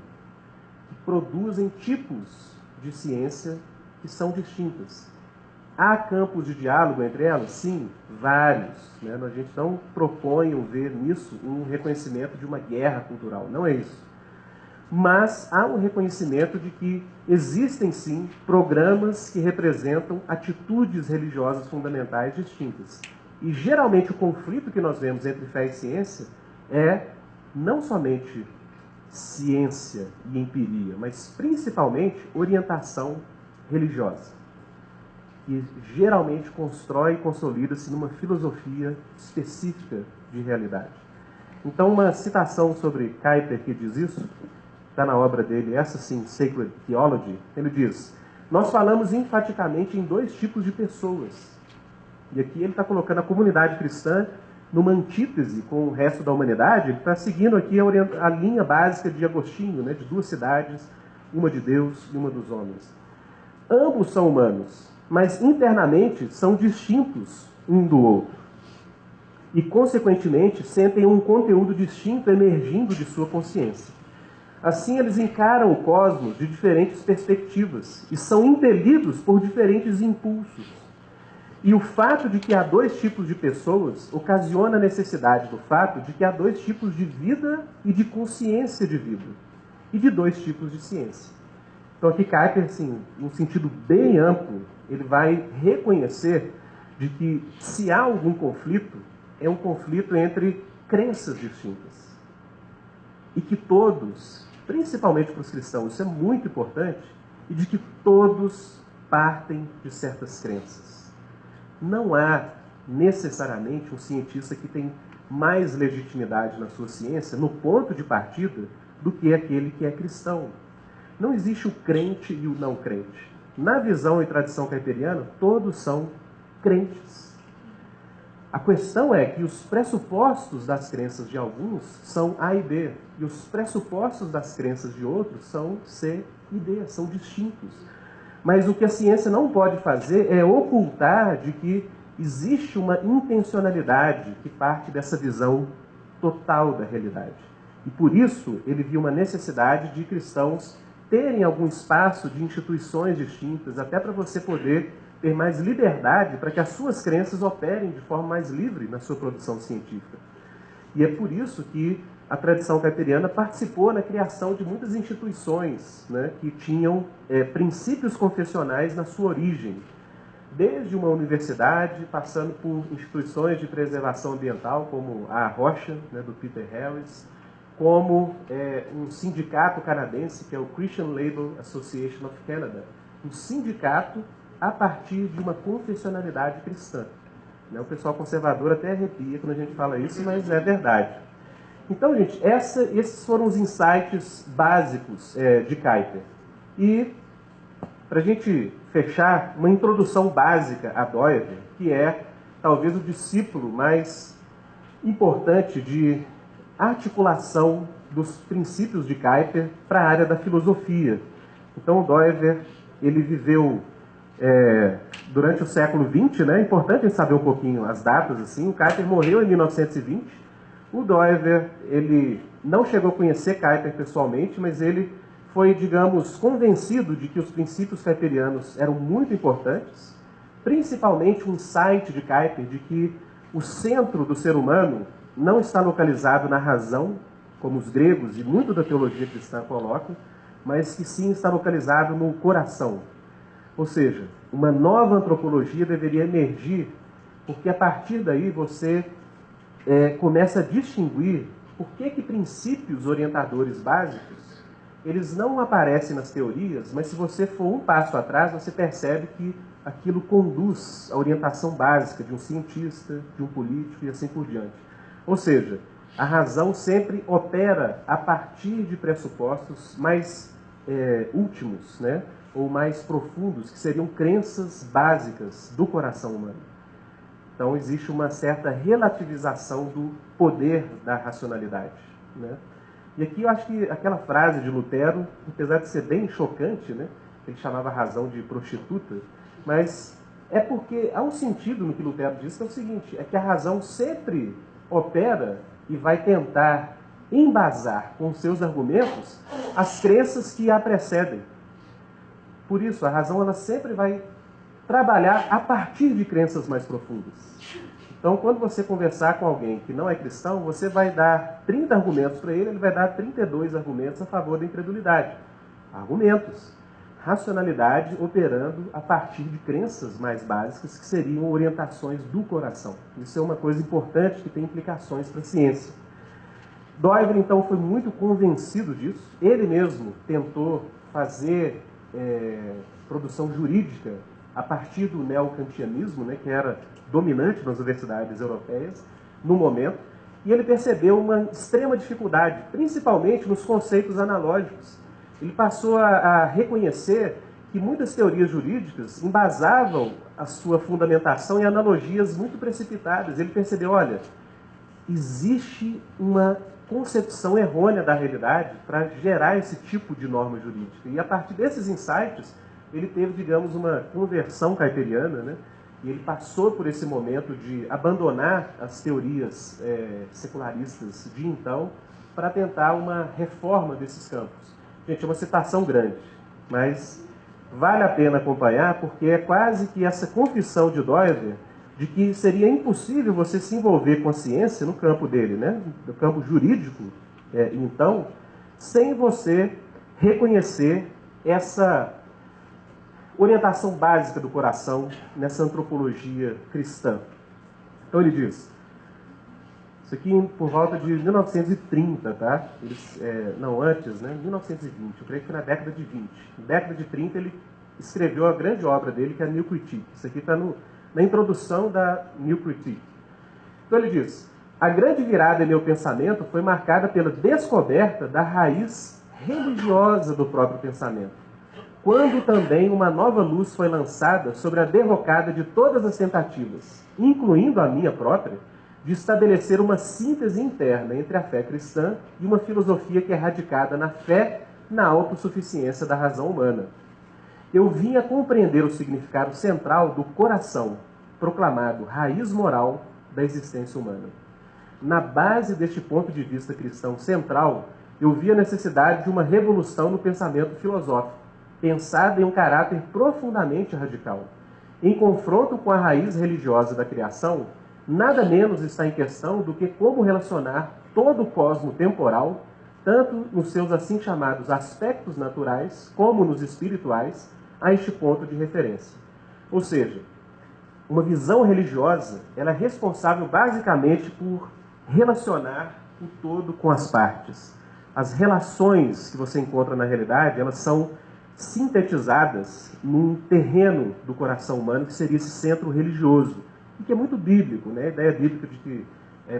que produzem tipos de ciência que são distintas. Há campos de diálogo entre elas? Sim, vários. Né? A gente não propõe ou ver nisso um reconhecimento de uma guerra cultural, não é isso. Mas há um reconhecimento de que existem, sim, programas que representam atitudes religiosas fundamentais distintas. E, geralmente, o conflito que nós vemos entre fé e ciência é não somente ciência e empiria, mas, principalmente, orientação religiosa, que geralmente constrói e consolida-se numa filosofia específica de realidade. Então, uma citação sobre Kuyper que diz isso, está na obra dele, essa sim, Sacred Theology, ele diz: nós falamos enfaticamente em dois tipos de pessoas. E aqui ele está colocando a comunidade cristã numa antítese com o resto da humanidade. Ele está seguindo aqui a linha básica de Agostinho, né, de duas cidades, uma de Deus e uma dos homens. Ambos são humanos, mas internamente são distintos um do outro. E, consequentemente, sentem um conteúdo distinto emergindo de sua consciência. Assim, eles encaram o cosmos de diferentes perspectivas e são impelidos por diferentes impulsos. E o fato de que há dois tipos de pessoas ocasiona a necessidade do fato de que há dois tipos de vida e de consciência de vida, e de dois tipos de ciência. Então aqui Kuyper, assim, num sentido bem amplo, ele vai reconhecer de que se há algum conflito, é um conflito entre crenças distintas. E que todos, principalmente para os cristãos, isso é muito importante, e de que todos partem de certas crenças. Não há necessariamente um cientista que tem mais legitimidade na sua ciência, no ponto de partida, do que aquele que é cristão. Não existe o crente e o não crente. Na visão e tradição kuyperiana, todos são crentes. A questão é que os pressupostos das crenças de alguns são A e B, e os pressupostos das crenças de outros são C e D, são distintos. Mas o que a ciência não pode fazer é ocultar de que existe uma intencionalidade que parte dessa visão total da realidade. E por isso ele viu uma necessidade de cristãos terem algum espaço de instituições distintas, até para você poder ter mais liberdade para que as suas crenças operem de forma mais livre na sua produção científica. E é por isso que a tradição kuyperiana participou na criação de muitas instituições, né, que tinham princípios confessionais na sua origem, desde uma universidade, passando por instituições de preservação ambiental, como a Rocha, né, do Peter Harris, como um sindicato canadense, que é o Christian Labour Association of Canada, um sindicato a partir de uma confessionalidade cristã. O pessoal conservador até arrepia quando a gente fala isso, mas é verdade. Então, gente, esses foram os insights básicos de Kuyper. E, para a gente fechar, uma introdução básica a Doyle, que é talvez o discípulo mais importante de articulação dos princípios de Kuyper para a área da filosofia. Então, o Doyle, ele viveu durante o século XX, né? É importante a gente saber um pouquinho as datas, assim. O Kuyper morreu em 1920. O Doyle, ele não chegou a conhecer Kuyper pessoalmente, mas ele foi, digamos, convencido de que os princípios kuyperianos eram muito importantes principalmente um insight de Kuyper de que o centro do ser humano não está localizado na razão, como os gregos e muito da teologia cristã colocam, mas que sim está localizado no coração. Ou seja, uma nova antropologia deveria emergir, porque a partir daí você começa a distinguir por que princípios orientadores básicos, eles não aparecem nas teorias, mas se você for um passo atrás, você percebe que aquilo conduz à orientação básica de um cientista, de um político e assim por diante. Ou seja, a razão sempre opera a partir de pressupostos mais últimos, né? Ou mais profundos, que seriam crenças básicas do coração humano. Então existe uma certa relativização do poder da racionalidade, né? E aqui eu acho que aquela frase de Lutero, apesar de ser bem chocante, né? Ele chamava a razão de prostituta, mas é porque há um sentido no que Lutero diz, que é o seguinte, é que a razão sempre opera e vai tentar embasar com seus argumentos as crenças que a precedem. Por isso, a razão ela sempre vai trabalhar a partir de crenças mais profundas. Então, quando você conversar com alguém que não é cristão, você vai dar 30 argumentos para ele, ele vai dar 32 argumentos a favor da incredulidade. Argumentos. Racionalidade operando a partir de crenças mais básicas, que seriam orientações do coração. Isso é uma coisa importante que tem implicações para a ciência. Doivre, então, foi muito convencido disso. Ele mesmo tentou fazer produção jurídica a partir do neocantianismo, né, que era dominante nas universidades europeias, no momento, e ele percebeu uma extrema dificuldade, principalmente nos conceitos analógicos. Ele passou a reconhecer que muitas teorias jurídicas embasavam a sua fundamentação em analogias muito precipitadas. Ele percebeu, olha, existe uma concepção errônea da realidade para gerar esse tipo de norma jurídica. E a partir desses insights, ele teve, digamos, uma conversão kuyperiana, né? E ele passou por esse momento de abandonar as teorias secularistas de então para tentar uma reforma desses campos. Gente, é uma citação grande, mas vale a pena acompanhar, porque é quase que essa confissão de Doivre de que seria impossível você se envolver com a ciência no campo dele, né? No campo jurídico, então, sem você reconhecer essa orientação básica do coração nessa antropologia cristã. Então ele diz, isso aqui por volta de 1930, tá? Não, antes, né? 1920, eu creio que foi na década de 20. Na década de 30 ele escreveu a grande obra dele, que é a New Critique. Isso aqui está na introdução da New Critique. Então ele diz, a grande virada em meu pensamento foi marcada pela descoberta da raiz religiosa do próprio pensamento, quando também uma nova luz foi lançada sobre a derrocada de todas as tentativas, incluindo a minha própria, de estabelecer uma síntese interna entre a fé cristã e uma filosofia que é radicada na fé na autossuficiência da razão humana. Eu vim a compreender o significado central do coração, proclamado raiz moral da existência humana. Na base deste ponto de vista cristão central, eu vi a necessidade de uma revolução no pensamento filosófico, pensada em um caráter profundamente radical. Em confronto com a raiz religiosa da criação, nada menos está em questão do que como relacionar todo o cosmo temporal, tanto nos seus assim chamados aspectos naturais, como nos espirituais, a este ponto de referência. Ou seja, uma visão religiosa, ela é responsável basicamente por relacionar o todo com as partes. As relações que você encontra na realidade, elas são sintetizadas num terreno do coração humano que seria esse centro religioso, e que é muito bíblico, né? A ideia bíblica de que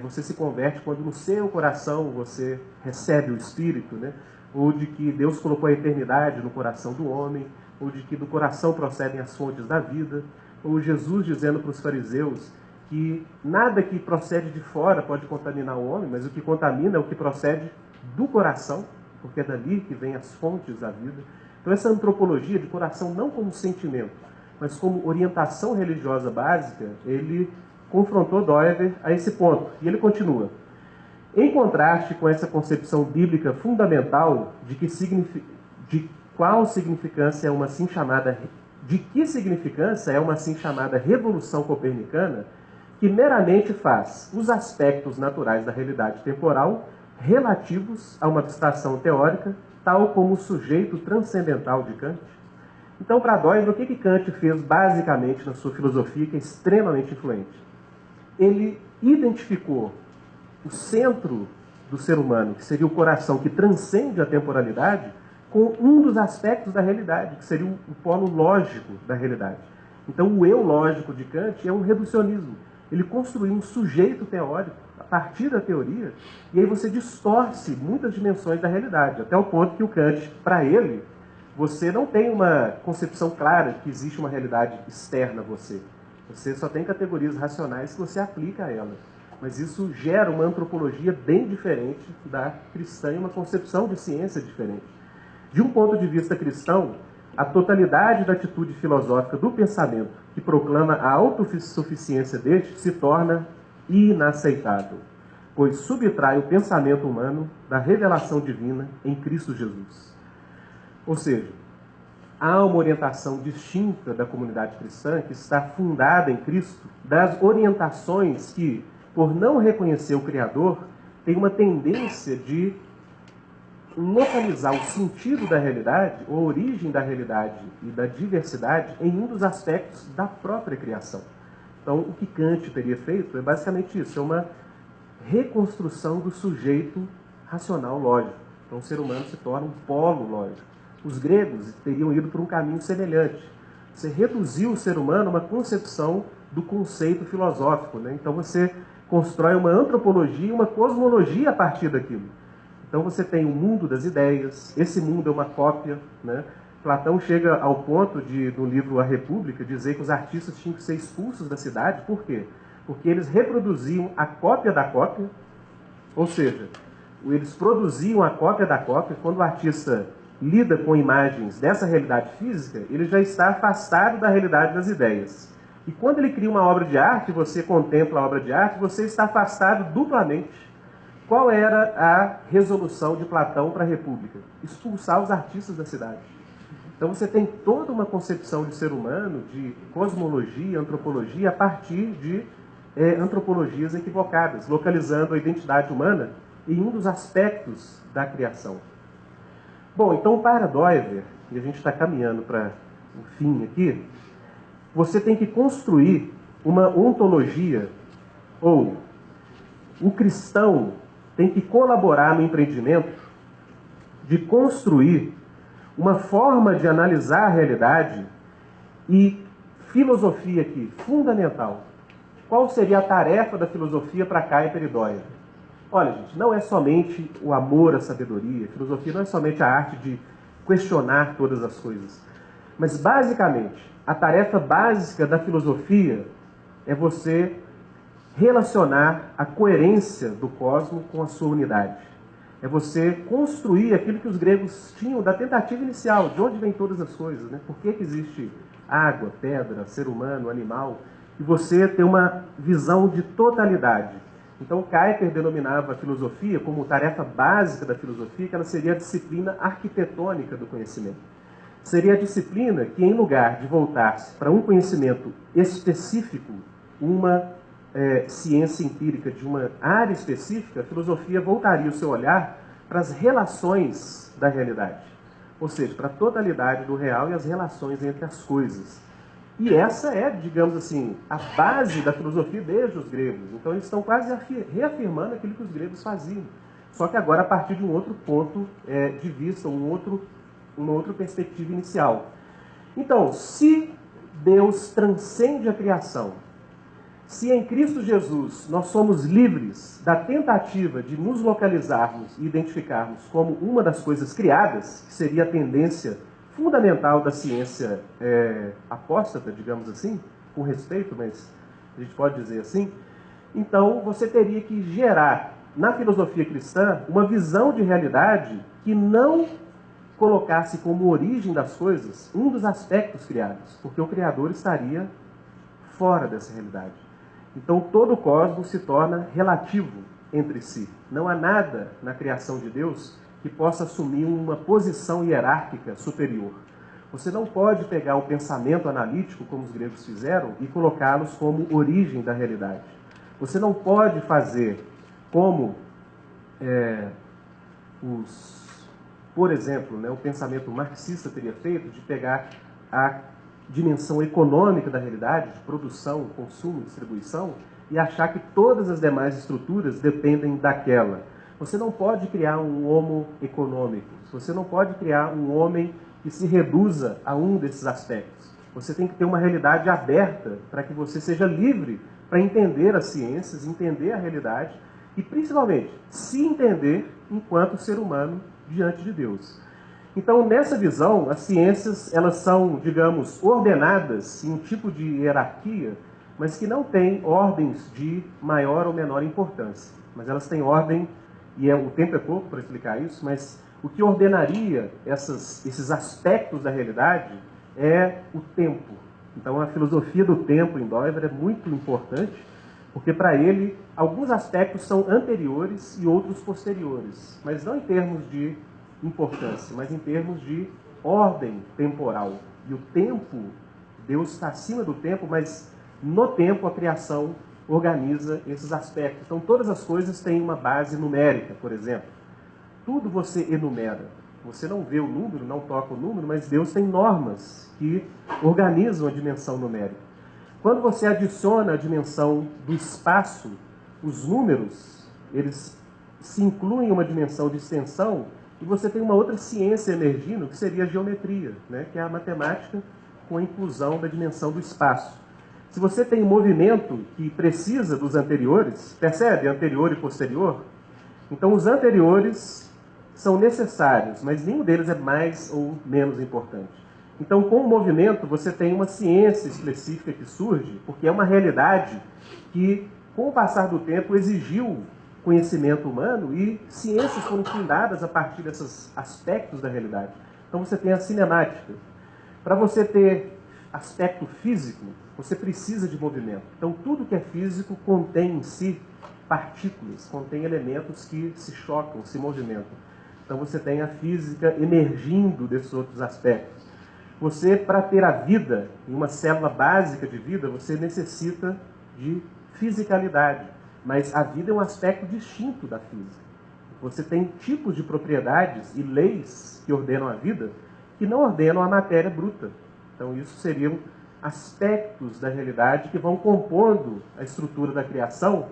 você se converte quando no seu coração você recebe o Espírito, né? Ou de que Deus colocou a eternidade no coração do homem, ou de que do coração procedem as fontes da vida, ou Jesus dizendo para os fariseus que nada que procede de fora pode contaminar o homem, mas o que contamina é o que procede do coração, porque é dali que vem as fontes da vida. Então essa antropologia de coração não como sentimento, mas como orientação religiosa básica, ele confrontou Doivre a esse ponto. E ele continua. Em contraste com essa concepção bíblica fundamental de qual significância é uma assim chamada de que significância é uma assim chamada revolução copernicana, que meramente faz os aspectos naturais da realidade temporal relativos a uma abstração teórica, tal como o sujeito transcendental de Kant? Então, para Doyle, o que Kant fez basicamente na sua filosofia, que é extremamente influente? Ele identificou o centro do ser humano, que seria o coração que transcende a temporalidade, com um dos aspectos da realidade, que seria o polo lógico da realidade. Então, o eu lógico de Kant é um reducionismo. Ele construiu um sujeito teórico a partir da teoria, e aí você distorce muitas dimensões da realidade, até o ponto que o Kant, para ele, você não tem uma concepção clara que existe uma realidade externa a você. Você só tem categorias racionais que você aplica a ela. Mas isso gera uma antropologia bem diferente da cristã e uma concepção de ciência diferente. De um ponto de vista cristão, a totalidade da atitude filosófica do pensamento que proclama a autossuficiência deste se torna inaceitável, pois subtrai o pensamento humano da revelação divina em Cristo Jesus. Ou seja, há uma orientação distinta da comunidade cristã que está fundada em Cristo, das orientações que, por não reconhecer o Criador, tem uma tendência de localizar o sentido da realidade, ou a origem da realidade e da diversidade em um dos aspectos da própria criação. Então, o que Kant teria feito é basicamente isso, é uma reconstrução do sujeito racional lógico. Então, o ser humano se torna um polo lógico. Os gregos teriam ido por um caminho semelhante. Você reduziu o ser humano a uma concepção do conceito filosófico, né? Então, você constrói uma antropologia e uma cosmologia a partir daquilo. Então você tem o mundo das ideias, esse mundo é uma cópia, né? Platão chega ao ponto de, no livro A República, dizer que os artistas tinham que ser expulsos da cidade. Por quê? Porque eles reproduziam a cópia da cópia, ou seja, eles produziam a cópia da cópia. Quando o artista lida com imagens dessa realidade física, ele já está afastado da realidade das ideias. E quando ele cria uma obra de arte, você contempla a obra de arte, você está afastado duplamente. Qual era a resolução de Platão para a República? Expulsar os artistas da cidade. Então você tem toda uma concepção de ser humano, de cosmologia, antropologia, a partir de antropologias equivocadas, localizando a identidade humana em um dos aspectos da criação. Bom, então para Doyle, e a gente está caminhando para o fim aqui, você tem que construir uma ontologia, ou o cristão tem que colaborar no empreendimento de construir uma forma de analisar a realidade e filosofia aqui, fundamental. Qual seria a tarefa da filosofia para Kuyper e Doyle? Olha, gente, não é somente o amor à sabedoria, a filosofia não é somente a arte de questionar todas as coisas, mas basicamente, a tarefa básica da filosofia é você relacionar a coerência do cosmos com a sua unidade. É você construir aquilo que os gregos tinham da tentativa inicial, de onde vêm todas as coisas, né? Por que existe água, pedra, ser humano, animal, e você ter uma visão de totalidade. Então, Kuyper denominava a filosofia como tarefa básica da filosofia, que ela seria a disciplina arquitetônica do conhecimento. Seria a disciplina que, em lugar de voltar-se para um conhecimento específico, uma ciência empírica de uma área específica, a filosofia voltaria o seu olhar para as relações da realidade. Ou seja, para a totalidade do real e as relações entre as coisas. E essa é, digamos assim, a base da filosofia desde os gregos. Então eles estão quase reafirmando aquilo que os gregos faziam. Só que agora a partir de um outro ponto de vista, uma outra perspectiva inicial. Então, se Deus transcende a criação, se em Cristo Jesus nós somos livres da tentativa de nos localizarmos e identificarmos como uma das coisas criadas, que seria a tendência fundamental da ciência apóstata, digamos assim, com respeito, mas a gente pode dizer assim, então você teria que gerar na filosofia cristã uma visão de realidade que não colocasse como origem das coisas um dos aspectos criados, porque o Criador estaria fora dessa realidade. Então todo o cosmos se torna relativo entre si. Não há nada na criação de Deus que possa assumir uma posição hierárquica superior. Você não pode pegar o pensamento analítico, como os gregos fizeram, e colocá-los como origem da realidade. Você não pode fazer como por exemplo, o pensamento marxista teria feito, de pegar a dimensão econômica da realidade, de produção, consumo, distribuição, e achar que todas as demais estruturas dependem daquela. Você não pode criar um homo econômico, você não pode criar um homem que se reduza a um desses aspectos. Você tem que ter uma realidade aberta para que você seja livre para entender as ciências, entender a realidade e, principalmente, se entender enquanto ser humano diante de Deus. Então, nessa visão, as ciências elas são, digamos, ordenadas em um tipo de hierarquia, mas que não tem ordens de maior ou menor importância. Mas elas têm ordem, e o tempo é pouco para explicar isso, mas o que ordenaria esses aspectos da realidade é o tempo. Então, a filosofia do tempo em Doiver é muito importante, porque para ele, alguns aspectos são anteriores e outros posteriores, mas não em termos de importância, mas em termos de ordem temporal. E o tempo, Deus está acima do tempo, mas no tempo a criação organiza esses aspectos. Então, todas as coisas têm uma base numérica, por exemplo. Tudo você enumera. Você não vê o número, não toca o número, mas Deus tem normas que organizam a dimensão numérica. Quando você adiciona a dimensão do espaço, os números, eles se incluem em uma dimensão de extensão e você tem uma outra ciência emergindo, que seria a geometria, que é a matemática com a inclusão da dimensão do espaço. Se você tem um movimento que precisa dos anteriores, percebe? Anterior e posterior. Então, os anteriores são necessários, mas nenhum deles é mais ou menos importante. Então, com o movimento, você tem uma ciência específica que surge, porque é uma realidade que, com o passar do tempo, exigiu conhecimento humano e ciências foram fundadas a partir desses aspectos da realidade. Então, você tem a cinemática. Para você ter aspecto físico, você precisa de movimento. Então, tudo que é físico contém em si partículas, contém elementos que se chocam, se movimentam. Então, você tem a física emergindo desses outros aspectos. Você, para ter a vida, em uma célula básica de vida, você necessita de fisicalidade. Mas a vida é um aspecto distinto da física. Você tem tipos de propriedades e leis que ordenam a vida que não ordenam a matéria bruta. Então, isso seriam aspectos da realidade que vão compondo a estrutura da criação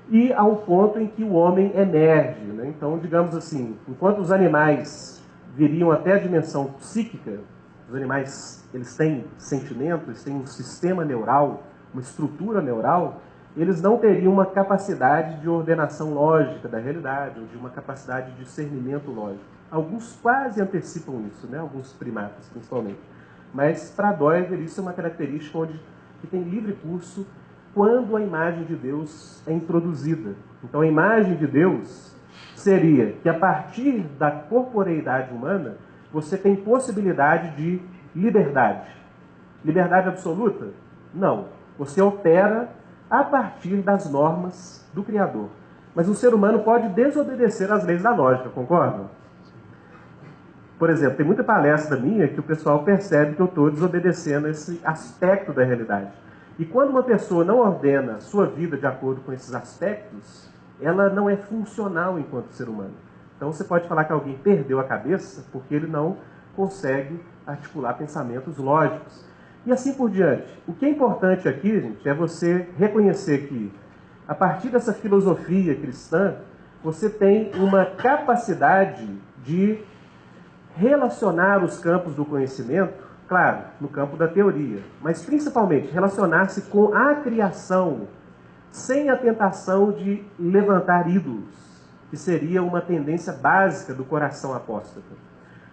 e ao ponto em que o homem emerge. Então, digamos assim, enquanto os animais viriam até a dimensão psíquica, os animais eles têm sentimento, eles têm um sistema neural, uma estrutura neural, eles não teriam uma capacidade de ordenação lógica da realidade, ou de uma capacidade de discernimento lógico. Alguns quase antecipam isso, alguns primatas principalmente. Mas para Doiver isso é uma característica que tem livre curso quando a imagem de Deus é introduzida. Então a imagem de Deus seria que a partir da corporeidade humana, você tem possibilidade de liberdade. Liberdade absoluta? Não. Você opera a partir das normas do Criador. Mas o ser humano pode desobedecer às leis da lógica, concordam? Por exemplo, tem muita palestra minha que o pessoal percebe que eu estou desobedecendo esse aspecto da realidade. E quando uma pessoa não ordena sua vida de acordo com esses aspectos, ela não é funcional enquanto ser humano. Então você pode falar que alguém perdeu a cabeça porque ele não consegue articular pensamentos lógicos. E assim por diante. O que é importante aqui, gente, é você reconhecer que, a partir dessa filosofia cristã, você tem uma capacidade de relacionar os campos do conhecimento, claro, no campo da teoria, mas principalmente relacionar-se com a criação, sem a tentação de levantar ídolos, que seria uma tendência básica do coração apóstata.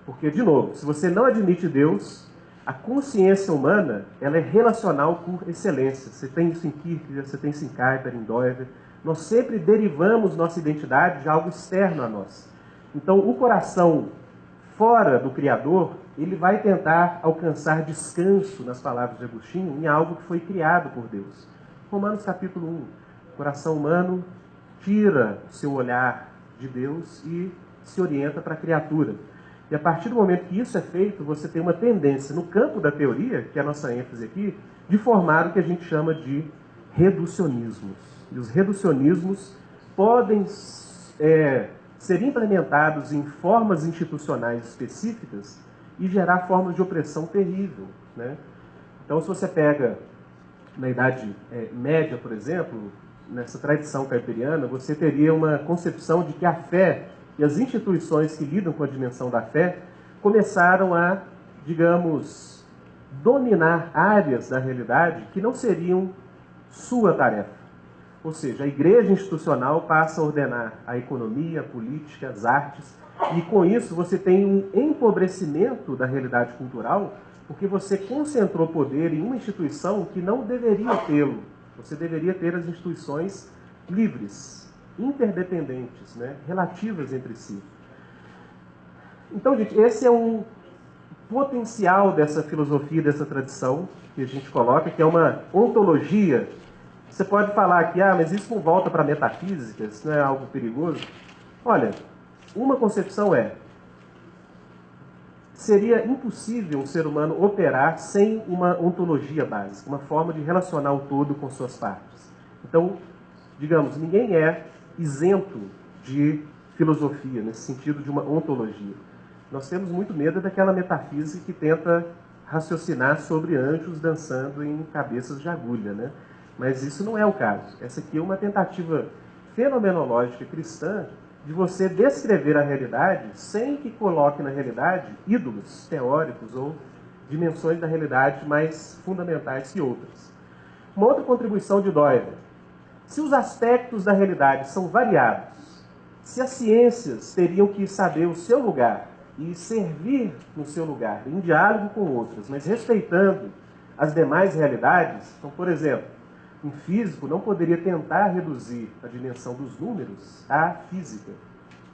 Porque, de novo, se você não admite Deus, a consciência humana ela é relacional por excelência. Você tem isso em Kierkegaard, você tem isso em Kuyper, em Doiver. Nós sempre derivamos nossa identidade de algo externo a nós. Então, o coração fora do Criador, ele vai tentar alcançar descanso, nas palavras de Agostinho, em algo que foi criado por Deus. Romanos capítulo 1. O coração humano tira o seu olhar de Deus e se orienta para a criatura. E a partir do momento que isso é feito, você tem uma tendência no campo da teoria, que é a nossa ênfase aqui, de formar o que a gente chama de reducionismos. E os reducionismos podem ser implementados em formas institucionais específicas e gerar formas de opressão terrível, né? Então, se você pega na Idade Média, por exemplo, nessa tradição caipiriana, você teria uma concepção de que a fé e as instituições que lidam com a dimensão da fé começaram a, digamos, dominar áreas da realidade que não seriam sua tarefa. Ou seja, a igreja institucional passa a ordenar a economia, a política, as artes, e com isso você tem um empobrecimento da realidade cultural, porque você concentrou poder em uma instituição que não deveria tê-lo. Você deveria ter as instituições livres, interdependentes, né, relativas entre si. Então, gente, esse é um potencial dessa filosofia, dessa tradição que a gente coloca, que é uma ontologia. Você pode falar aqui, mas isso não volta para a metafísica, isso não é algo perigoso? Olha, uma concepção seria impossível um ser humano operar sem uma ontologia básica, uma forma de relacionar o todo com suas partes. Então, digamos, ninguém é isento de filosofia, nesse sentido de uma ontologia. Nós temos muito medo daquela metafísica que tenta raciocinar sobre anjos dançando em cabeças de agulha, né? Mas isso não é o caso. Essa aqui é uma tentativa fenomenológica cristã de você descrever a realidade sem que coloque na realidade ídolos teóricos ou dimensões da realidade mais fundamentais que outras. Uma outra contribuição de Doyle: se os aspectos da realidade são variados, se as ciências teriam que saber o seu lugar e servir no seu lugar, em diálogo com outras, mas respeitando as demais realidades, então, por exemplo, um físico não poderia tentar reduzir a dimensão dos números à física.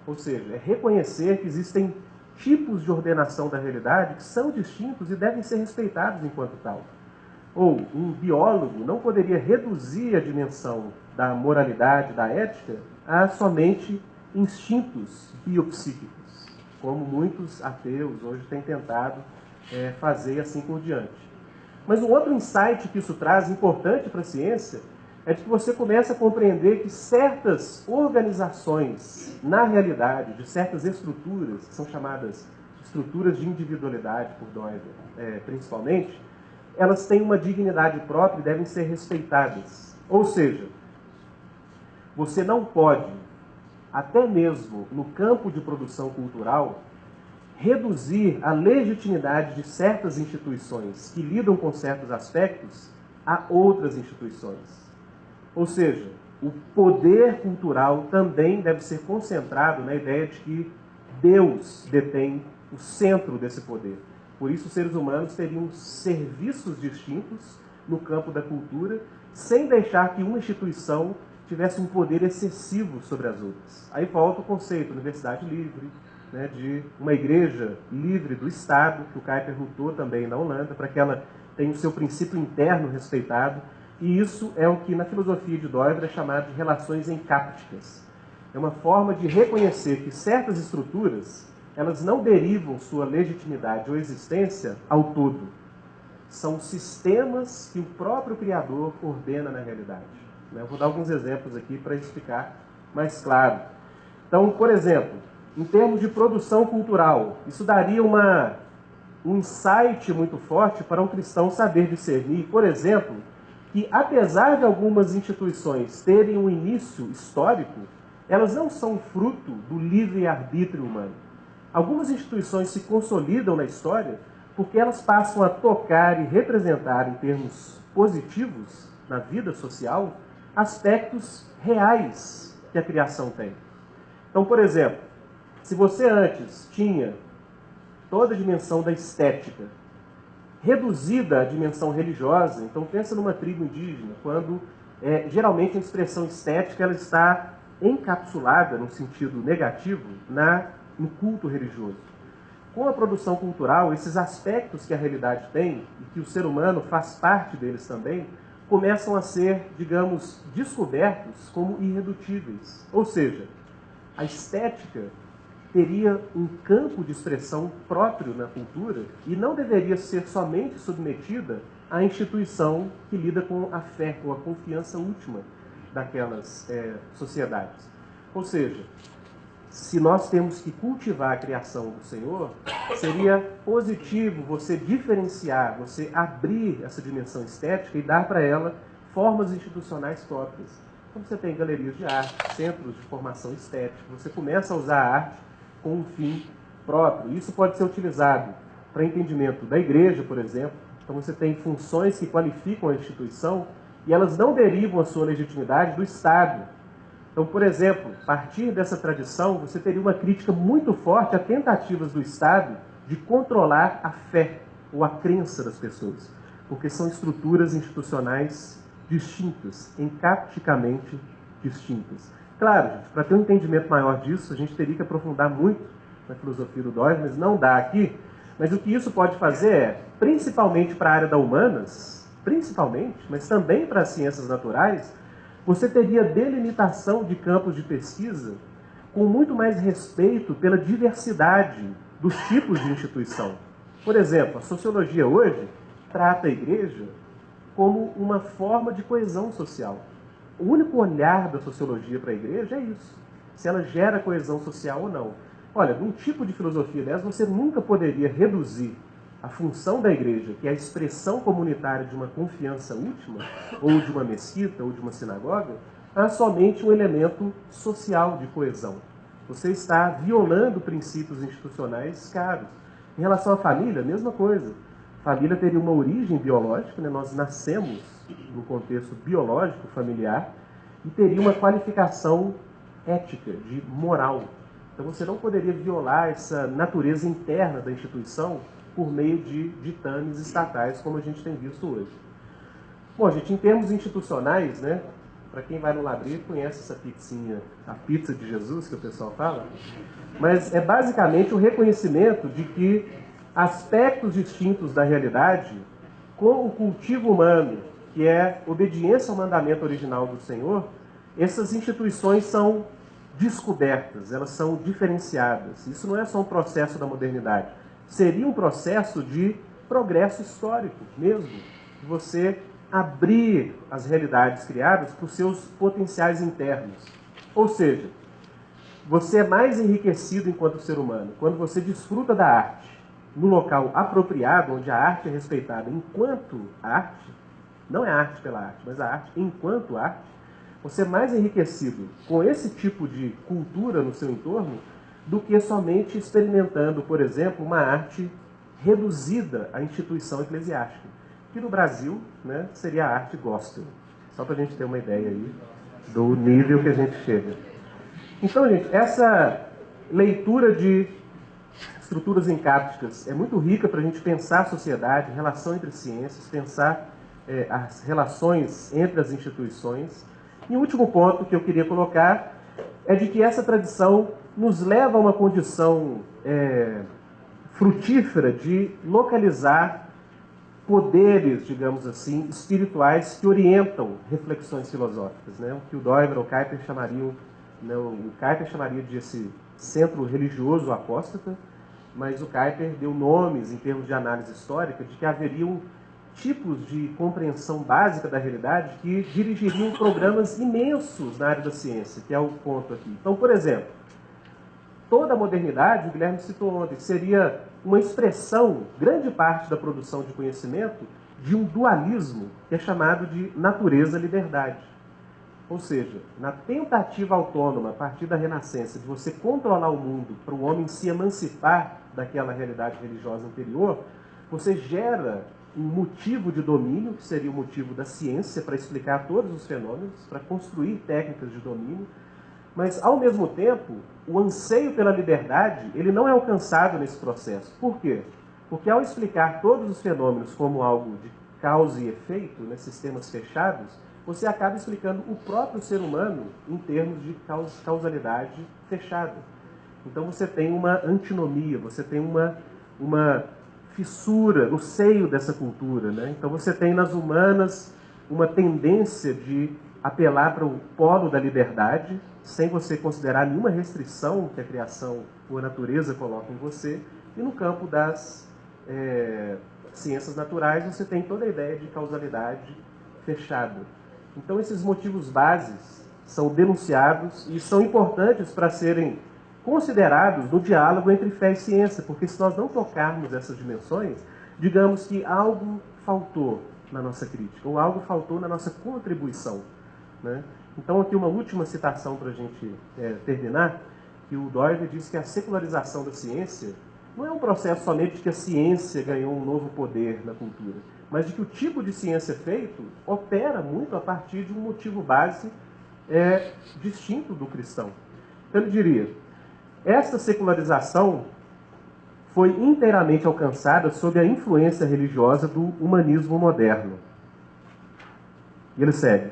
Ou seja, é reconhecer que existem tipos de ordenação da realidade que são distintos e devem ser respeitados enquanto tal. Ou um biólogo não poderia reduzir a dimensão da moralidade, da ética, a somente instintos biopsíquicos, como muitos ateus hoje têm tentado fazer e assim por diante. Mas um outro insight que isso traz, importante para a ciência, é de que você começa a compreender que certas organizações na realidade, de certas estruturas, que são chamadas estruturas de individualidade por Doyle, principalmente, elas têm uma dignidade própria e devem ser respeitadas. Ou seja, você não pode, até mesmo no campo de produção cultural, reduzir a legitimidade de certas instituições que lidam com certos aspectos a outras instituições. Ou seja, o poder cultural também deve ser concentrado na ideia de que Deus detém o centro desse poder. Por isso, os seres humanos teriam serviços distintos no campo da cultura, sem deixar que uma instituição tivesse um poder excessivo sobre as outras. Aí volta o conceito, universidade livre, né, de uma igreja livre do Estado, que o Kuyper lutou também na Holanda, para que ela tenha o seu princípio interno respeitado. E isso é o que na filosofia de Doyle é chamado de relações encápticas. É uma forma de reconhecer que certas estruturas, elas não derivam sua legitimidade ou existência ao todo. São sistemas que o próprio Criador ordena na realidade. Eu vou dar alguns exemplos aqui para isso ficar mais claro. Então, por exemplo, em termos de produção cultural, isso daria um insight muito forte para um cristão saber discernir, por exemplo, que apesar de algumas instituições terem um início histórico, elas não são fruto do livre-arbítrio humano. Algumas instituições se consolidam na história porque elas passam a tocar e representar, em termos positivos, na vida social, aspectos reais que a criação tem. Então, por exemplo, se você antes tinha toda a dimensão da estética reduzida à dimensão religiosa, então pensa numa tribo indígena, quando geralmente a expressão estética ela está encapsulada, no sentido negativo, no culto religioso. Com a produção cultural, esses aspectos que a realidade tem, e que o ser humano faz parte deles também, começam a ser, digamos, descobertos como irredutíveis. Ou seja, a estética teria um campo de expressão próprio na cultura e não deveria ser somente submetida à instituição que lida com a fé, com a confiança última daquelas sociedades. Ou seja, se nós temos que cultivar a criação do Senhor, seria positivo você diferenciar, você abrir essa dimensão estética e dar para ela formas institucionais próprias. Então você tem galerias de arte, centros de formação estética, você começa a usar a arte com um fim próprio. Isso pode ser utilizado para entendimento da igreja, por exemplo. Então você tem funções que qualificam a instituição e elas não derivam a sua legitimidade do Estado. Então, por exemplo, a partir dessa tradição, você teria uma crítica muito forte a tentativas do Estado de controlar a fé ou a crença das pessoas, porque são estruturas institucionais distintas, encaticamente distintas. Claro, gente, para ter um entendimento maior disso, a gente teria que aprofundar muito na filosofia do Doyle, mas não dá aqui. Mas o que isso pode fazer é, principalmente para a área da humanas, principalmente, mas também para as ciências naturais, você teria delimitação de campos de pesquisa com muito mais respeito pela diversidade dos tipos de instituição. Por exemplo, a sociologia hoje trata a igreja como uma forma de coesão social. O único olhar da sociologia para a igreja é isso, se ela gera coesão social ou não. Olha, num tipo de filosofia dessa, você nunca poderia reduzir a função da igreja, que é a expressão comunitária de uma confiança última, ou de uma mesquita, ou de uma sinagoga, a somente um elemento social de coesão. Você está violando princípios institucionais caros. Em relação à família, a mesma coisa. A família teria uma origem biológica, né? Nós nascemos no contexto biológico familiar, e teria uma qualificação ética, de moral. Então você não poderia violar essa natureza interna da instituição por meio de ditames estatais, como a gente tem visto hoje. Bom, gente, em termos institucionais, né, para quem vai no Labrito conhece essa pizzinha, a pizza de Jesus, que o pessoal fala, mas é basicamente o reconhecimento de que aspectos distintos da realidade, com o cultivo humano, que é obediência ao mandamento original do Senhor, essas instituições são descobertas, elas são diferenciadas. Isso não é só um processo da modernidade. Seria um processo de progresso histórico mesmo, de você abrir as realidades criadas para os seus potenciais internos. Ou seja, você é mais enriquecido enquanto ser humano quando você desfruta da arte no local apropriado, onde a arte é respeitada enquanto arte, não é arte pela arte, mas a arte enquanto arte. Você é mais enriquecido com esse tipo de cultura no seu entorno do que somente experimentando, por exemplo, uma arte reduzida à instituição eclesiástica, que no Brasil, né, seria a arte gospel. Só para a gente ter uma ideia aí do nível que a gente chega. Então, gente, essa leitura de estruturas encápticas é muito rica para a gente pensar a sociedade, relação entre ciências, pensar as relações entre as instituições. E o último ponto que eu queria colocar é de que essa tradição nos leva a uma condição frutífera de localizar poderes, digamos assim, espirituais que orientam reflexões filosóficas, né? O que o Doyle ou o Kuyper chamariam, né? O Kuyper chamaria de esse centro religioso apóstata, mas o Kuyper deu nomes, em termos de análise histórica, de que haveriam tipos de compreensão básica da realidade que dirigiriam programas imensos na área da ciência, que é o ponto aqui. Então, por exemplo, toda a modernidade, o Guilherme citou ontem, seria uma expressão, grande parte da produção de conhecimento, de um dualismo que é chamado de natureza-liberdade. Ou seja, na tentativa autônoma, a partir da Renascença, de você controlar o mundo para o homem se emancipar daquela realidade religiosa anterior, você gera um motivo de domínio, que seria o motivo da ciência, para explicar todos os fenômenos, para construir técnicas de domínio, mas, ao mesmo tempo, o anseio pela liberdade, ele não é alcançado nesse processo. Por quê? Porque ao explicar todos os fenômenos como algo de causa e efeito, né, sistemas fechados, você acaba explicando o próprio ser humano em termos de causalidade fechada. Então você tem uma antinomia, você tem uma fissura no seio dessa cultura, né? Então você tem nas humanas uma tendência de apelar para o polo da liberdade, sem você considerar nenhuma restrição que a criação ou a natureza coloca em você. E no campo das ciências naturais, você tem toda a ideia de causalidade fechada. Então, esses motivos bases são denunciados e são importantes para serem considerados no diálogo entre fé e ciência, porque se nós não tocarmos essas dimensões, digamos que algo faltou na nossa crítica, ou algo faltou na nossa contribuição, né? Então, aqui uma última citação para a gente terminar, que o Doyle diz que a secularização da ciência não é um processo somente de que a ciência ganhou um novo poder na cultura, mas de que o tipo de ciência feito opera muito a partir de um motivo base distinto do cristão. Então, ele diria, esta secularização foi inteiramente alcançada sob a influência religiosa do humanismo moderno. E ele segue.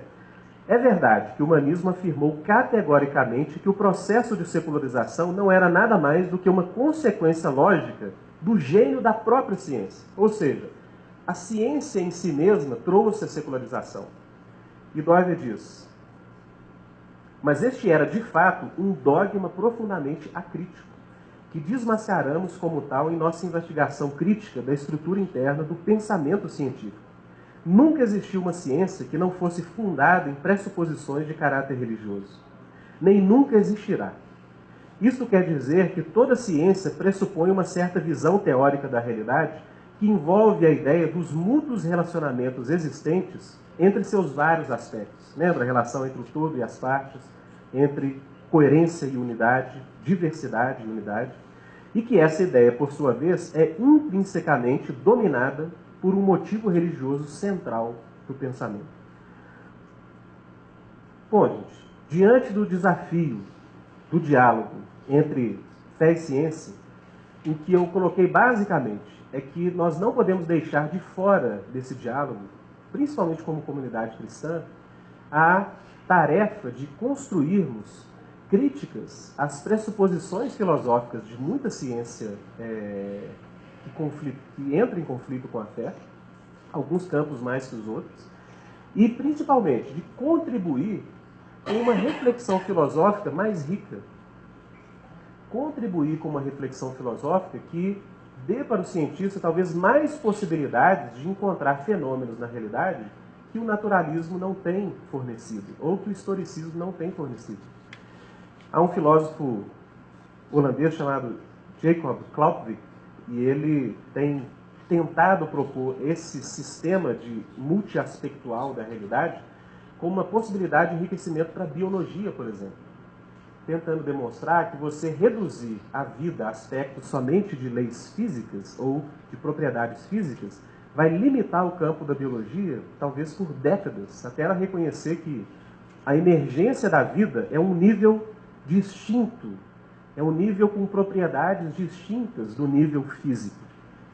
É verdade que o humanismo afirmou categoricamente que o processo de secularização não era nada mais do que uma consequência lógica do gênio da própria ciência. Ou seja, a ciência em si mesma trouxe a secularização. E Doyle diz, mas este era, de fato, um dogma profundamente acrítico, que desmascaramos como tal em nossa investigação crítica da estrutura interna do pensamento científico. Nunca existiu uma ciência que não fosse fundada em pressuposições de caráter religioso. Nem nunca existirá. Isto quer dizer que toda ciência pressupõe uma certa visão teórica da realidade que envolve a ideia dos mútuos relacionamentos existentes entre seus vários aspectos. Lembra a relação entre o todo e as partes, entre coerência e unidade, diversidade e unidade, e que essa ideia, por sua vez, é intrinsecamente dominada por um motivo religioso central do pensamento. Bom, gente, diante do desafio do diálogo entre fé e ciência, o que eu coloquei basicamente é que nós não podemos deixar de fora desse diálogo, principalmente como comunidade cristã, a tarefa de construirmos críticas às pressuposições filosóficas de muita ciência que entra em conflito com a fé, alguns campos mais que os outros, e principalmente de contribuir com uma reflexão filosófica mais rica. Contribuir com uma reflexão filosófica que dê para o cientista talvez mais possibilidades de encontrar fenômenos na realidade que o naturalismo não tem fornecido, ou que o historicismo não tem fornecido. Há um filósofo holandês chamado Jacob Clausewitz, e ele tem tentado propor esse sistema de multiaspectual da realidade como uma possibilidade de enriquecimento para a biologia, por exemplo. Tentando demonstrar que você reduzir a vida a aspectos somente de leis físicas ou de propriedades físicas vai limitar o campo da biologia, talvez por décadas, até ela reconhecer que a emergência da vida é um nível distinto, é um nível com propriedades distintas do nível físico.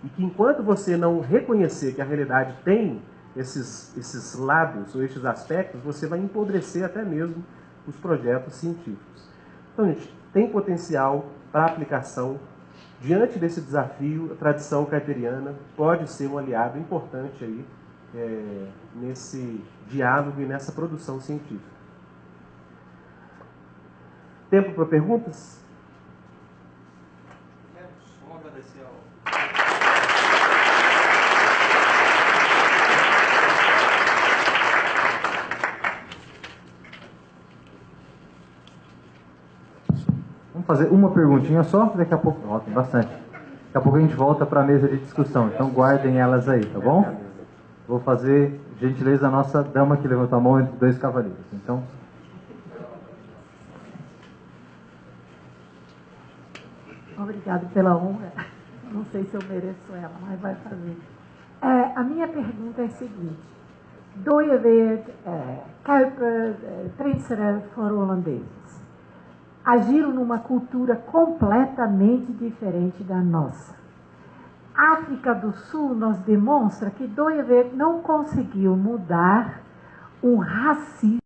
E que enquanto você não reconhecer que a realidade tem esses lados ou esses aspectos, você vai empodrecer até mesmo os projetos científicos. Então, gente, tem potencial para aplicação. Diante desse desafio, a tradição kuyperiana pode ser um aliado importante aí, nesse diálogo e nessa produção científica. Tempo para perguntas? Vamos agradecer ao... Vamos fazer uma perguntinha só, daqui a pouco, tem bastante. Daqui a pouco a gente volta para a mesa de discussão, então guardem elas aí, tá bom? Vou fazer, gentileza, a nossa dama que levantou a mão entre dois cavaleiros. Então... Obrigado pela honra. Não sei se eu mereço ela, mas vai fazer. A minha pergunta é a seguinte. Doyeweerd, Kuyper, Prinserer foram holandeses. Agiram numa cultura completamente diferente da nossa. África do Sul nos demonstra que Doyeweerd não conseguiu mudar um racismo